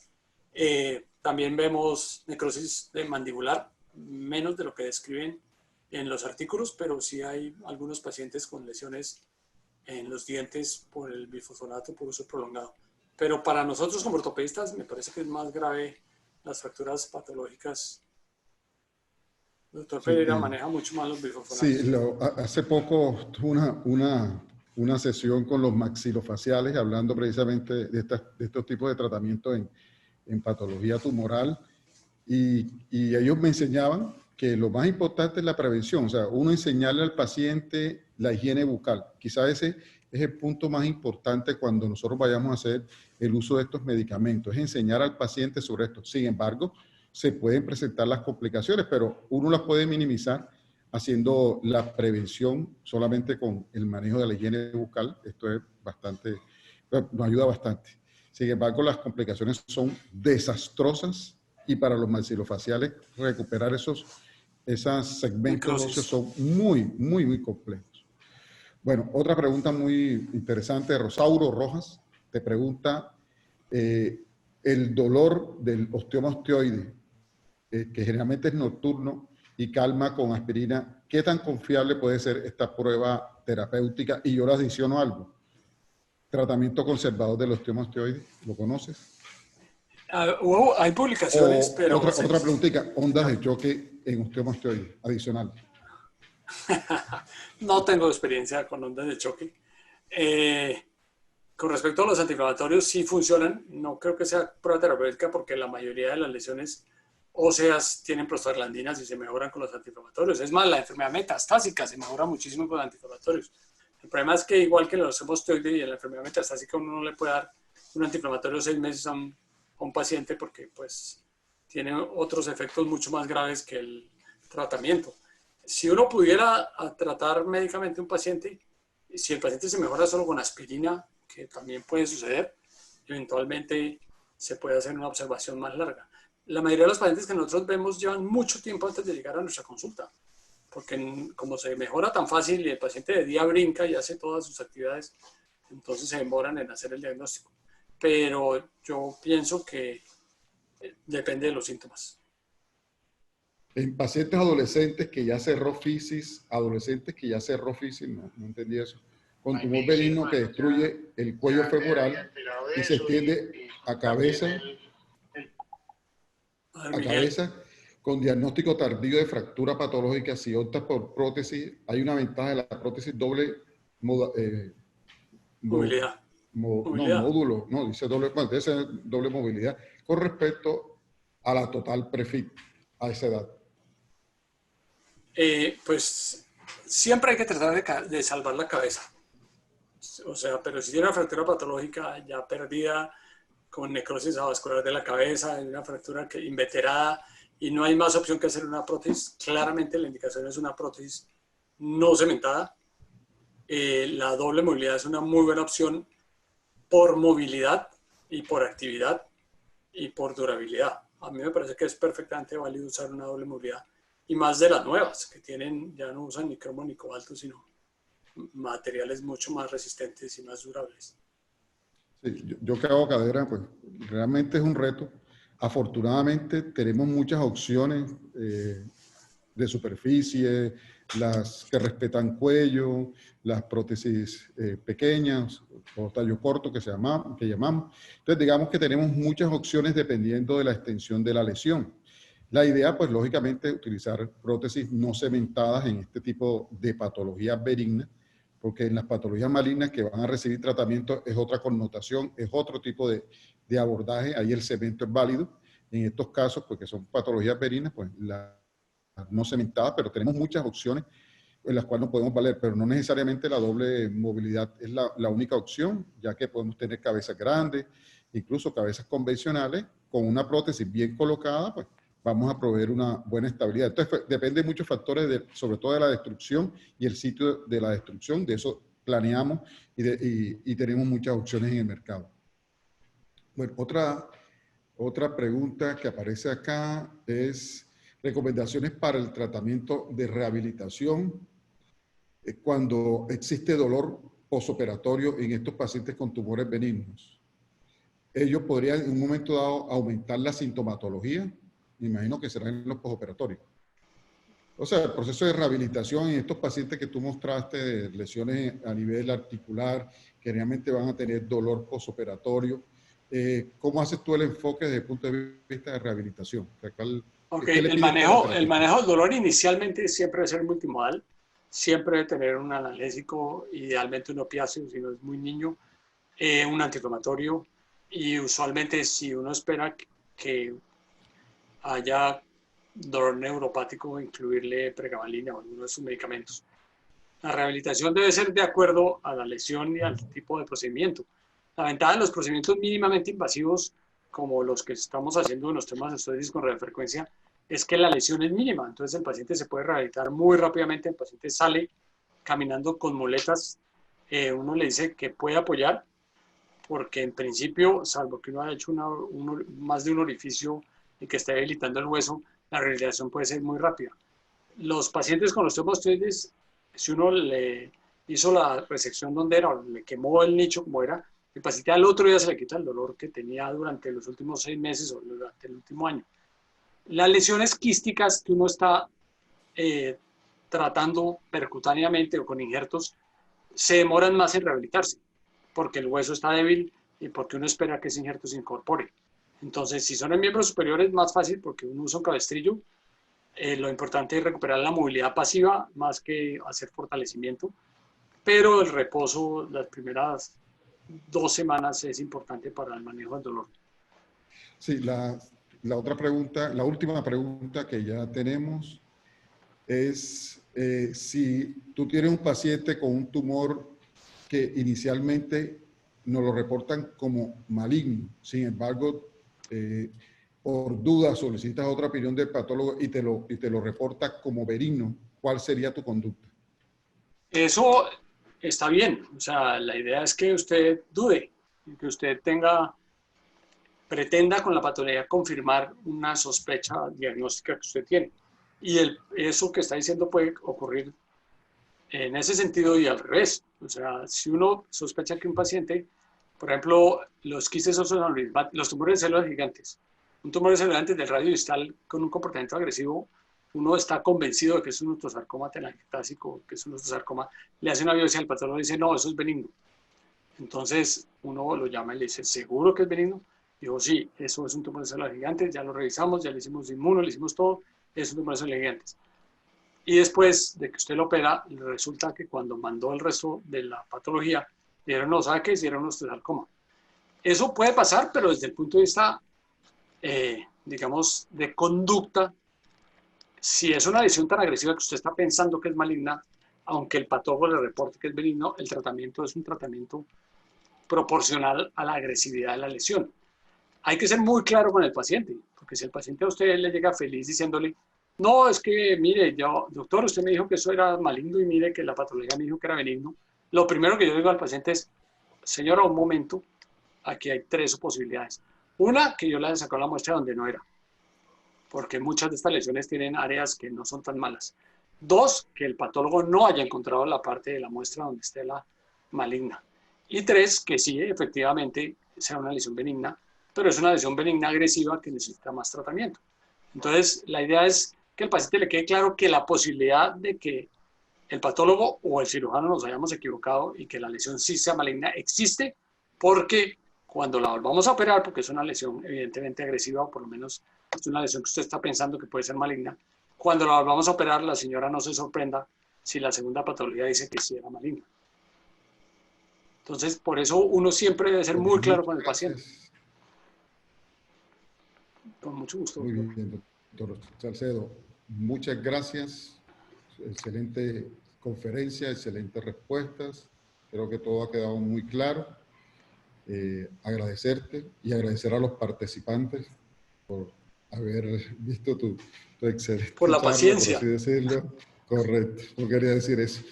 También vemos necrosis mandibular, menos de lo que describen en los artículos, pero sí hay algunos pacientes con lesiones en los dientes por el bifosfonato por uso prolongado. Pero para nosotros como ortopedistas me parece que es más grave las fracturas patológicas. El doctor Pereira maneja mucho más los bifosfonatos. Sí, hace poco tuve una sesión con los maxilofaciales hablando precisamente de estos tipos de tratamientos en patología tumoral y ellos me enseñaban que lo más importante es la prevención, o sea, uno enseñarle al paciente la higiene bucal. Quizás ese es el punto más importante cuando nosotros vayamos a hacer el uso de estos medicamentos, es enseñar al paciente sobre esto. Sin embargo, se pueden presentar las complicaciones, pero uno las puede minimizar haciendo la prevención solamente con el manejo de la higiene bucal. Esto es nos ayuda bastante. Sin embargo, las complicaciones son desastrosas y para los maxilofaciales recuperar esos segmentos óseos son muy, muy, muy complejos. Bueno, otra pregunta muy interesante de Rosauro Rojas. te pregunta el dolor del osteoma osteoide, que generalmente es nocturno y calma con aspirina, ¿qué tan confiable puede ser esta prueba terapéutica? Y yo le adiciono algo. Tratamiento conservador del osteoma osteoide, ¿lo conoces? Hay publicaciones, pero... Otra preguntita, ondas de choque en osteoma osteoide, adicional. No tengo experiencia con ondas de choque. Con respecto a los antiinflamatorios, sí funcionan. No creo que sea prueba terapéutica porque la mayoría de las lesiones óseas tienen prostaglandinas y se mejoran con los antiinflamatorios. Es más, la enfermedad metastásica se mejora muchísimo con antiinflamatorios. El problema es que igual que en los osteoides y en la enfermedad metastásica, uno no le puede dar un antiinflamatorio 6 meses a un paciente porque pues tiene otros efectos mucho más graves que el tratamiento. Si uno pudiera tratar médicamente a un paciente, si el paciente se mejora solo con aspirina, que también puede suceder, eventualmente se puede hacer una observación más larga. La mayoría de los pacientes que nosotros vemos llevan mucho tiempo antes de llegar a nuestra consulta, porque como se mejora tan fácil y el paciente de día brinca y hace todas sus actividades, entonces se demoran en hacer el diagnóstico. Pero yo pienso que depende de los síntomas. En pacientes adolescentes que ya cerró fisis, no entendí eso, con tumor benigno que destruye el cuello femoral y se extiende a cabeza, con diagnóstico tardío de fractura patológica, si opta por prótesis, hay una ventaja de la prótesis doble movilidad. Módulo, no, dice doble movilidad, con respecto a la total prefit a esa edad. Pues siempre hay que tratar de salvar la cabeza. O sea, pero si tiene una fractura patológica ya perdida, con necrosis avascular de la cabeza, una fractura inveterada y no hay más opción que hacer una prótesis, claramente la indicación es una prótesis no cementada. La doble movilidad es una muy buena opción por movilidad y por actividad y por durabilidad. A mí me parece que es perfectamente válido usar una doble movilidad. Y más de las nuevas, que ya no usan ni cromo ni cobalto, sino materiales mucho más resistentes y más durables. Sí, yo que hago cadera, pues realmente es un reto. Afortunadamente tenemos muchas opciones de superficie, las que respetan cuello, las prótesis pequeñas o tallo corto que llamamos. Entonces digamos que tenemos muchas opciones dependiendo de la extensión de la lesión. La idea, pues, lógicamente, es utilizar prótesis no cementadas en este tipo de patologías benignas, porque en las patologías malignas que van a recibir tratamiento es otra connotación, es otro tipo de abordaje, ahí el cemento es válido. En estos casos, porque son patologías benignas, pues, las no cementadas, pero tenemos muchas opciones en las cuales nos podemos valer, pero no necesariamente la doble movilidad es la única opción, ya que podemos tener cabezas grandes, incluso cabezas convencionales, con una prótesis bien colocada, pues, vamos a proveer una buena estabilidad. Entonces, depende de muchos factores, sobre todo de la destrucción y el sitio de la destrucción. De eso planeamos y tenemos muchas opciones en el mercado. Bueno, otra pregunta que aparece acá es recomendaciones para el tratamiento de rehabilitación cuando existe dolor posoperatorio en estos pacientes con tumores benignos. Ellos podrían en un momento dado aumentar la sintomatología. Me imagino que será en los posoperatorios. O sea, el proceso de rehabilitación en estos pacientes que tú mostraste, de lesiones a nivel articular, que realmente van a tener dolor posoperatorio, ¿cómo haces tú el enfoque desde el punto de vista de rehabilitación? El manejo del dolor inicialmente siempre debe ser multimodal, siempre debe tener un analgésico, idealmente un opiáceo si no es muy niño, un antiinflamatorio, y usualmente si uno espera que haya dolor neuropático, incluirle pregabalina o alguno de sus medicamentos. La rehabilitación debe ser de acuerdo a la lesión y al tipo de procedimiento. La ventaja de los procedimientos mínimamente invasivos, como los que estamos haciendo en los temas de osteoides con radiofrecuencia, es que la lesión es mínima. Entonces el paciente se puede rehabilitar muy rápidamente. El paciente sale caminando con muletas. Uno le dice que puede apoyar, porque en principio, salvo que uno haya hecho más de un orificio y que esté debilitando el hueso, la rehabilitación puede ser muy rápida. Los pacientes con osteopostoides, si uno le hizo la resección donde era, o le quemó el nicho como era, El paciente al otro día se le quita el dolor que tenía durante los últimos 6 meses o durante el último año. Las lesiones quísticas que uno está tratando percutáneamente o con injertos se demoran más en rehabilitarse porque el hueso está débil y porque uno espera que ese injerto se incorpore. Entonces, si son en miembros superiores, es más fácil porque uno usa un cabestrillo. Lo importante es recuperar la movilidad pasiva más que hacer fortalecimiento, pero el reposo las primeras 2 semanas es importante para el manejo del dolor. Sí, la otra pregunta, la última pregunta que ya tenemos es si tú tienes un paciente con un tumor que inicialmente nos lo reportan como maligno, sin embargo, por duda solicitas otra opinión del patólogo y te lo reporta como benigno, ¿cuál sería tu conducta? Eso está bien, o sea, la idea es que usted dude, que usted pretenda con la patología confirmar una sospecha diagnóstica que usted tiene. Y eso que está diciendo puede ocurrir en ese sentido y al revés. O sea, si uno sospecha que un paciente, por ejemplo, los quistes osteoaneurismáticos, los tumores de células gigantes, un tumor de células gigantes del radio distal con un comportamiento agresivo, uno está convencido de que es un osteosarcoma telangiectásico, que es un osteosarcoma, le hace una biopsia al patólogo y dice, no, eso es benigno. Entonces uno lo llama y le dice, ¿seguro que es benigno? Digo, sí, eso es un tumor de células gigantes, ya lo revisamos, ya le hicimos inmuno, le hicimos todo, es un tumor de células gigantes. Y después de que usted lo opera, resulta que cuando mandó el resto de la patología, dijeron, no, ¿sabe qué? Hicieron un osteosarcoma. Eso puede pasar, pero desde el punto de vista, digamos, de conducta, si es una lesión tan agresiva que usted está pensando que es maligna, aunque el patólogo le reporte que es benigno, el tratamiento es un tratamiento proporcional a la agresividad de la lesión. Hay que ser muy claro con el paciente, porque si el paciente a usted le llega feliz diciéndole, no, es que, mire, yo, doctor, usted me dijo que eso era maligno y mire que la patología me dijo que era benigno, lo primero que yo digo al paciente es, señora, un momento, aquí hay 3 posibilidades. Una, que yo le haya sacado la muestra donde no era, porque muchas de estas lesiones tienen áreas que no son tan malas. 2, que el patólogo no haya encontrado la parte de la muestra donde esté la maligna. Y 3, que sí, efectivamente, sea una lesión benigna, pero es una lesión benigna agresiva que necesita más tratamiento. Entonces, la idea es que al paciente le quede claro que la posibilidad de que el patólogo o el cirujano nos hayamos equivocado y que la lesión sí sea maligna existe, porque cuando la volvamos a operar, porque es una lesión evidentemente agresiva, o por lo menos es una lesión que usted está pensando que puede ser maligna, cuando la volvamos a operar, la señora no se sorprenda si la segunda patología dice que sí era maligna. Entonces, por eso uno siempre debe ser muy claro con el paciente. Con mucho gusto. Muy bien, doctor Salcedo. Muchas gracias. Excelente conferencia, excelentes respuestas. Creo que todo ha quedado muy claro. Agradecerte y agradecer a los participantes por haber visto tu excelente por la charla, paciencia. por así decirlo. Correcto, no quería decir eso.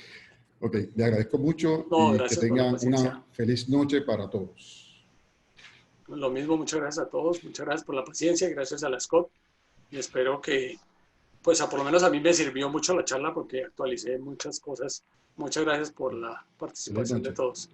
Ok, le agradezco mucho y que tengan una feliz noche para todos. Lo mismo, muchas gracias a todos, muchas gracias por la paciencia, gracias a la SCOT y espero que, pues por lo menos a mí me sirvió mucho la charla porque actualicé muchas cosas. Muchas gracias por la participación de todos.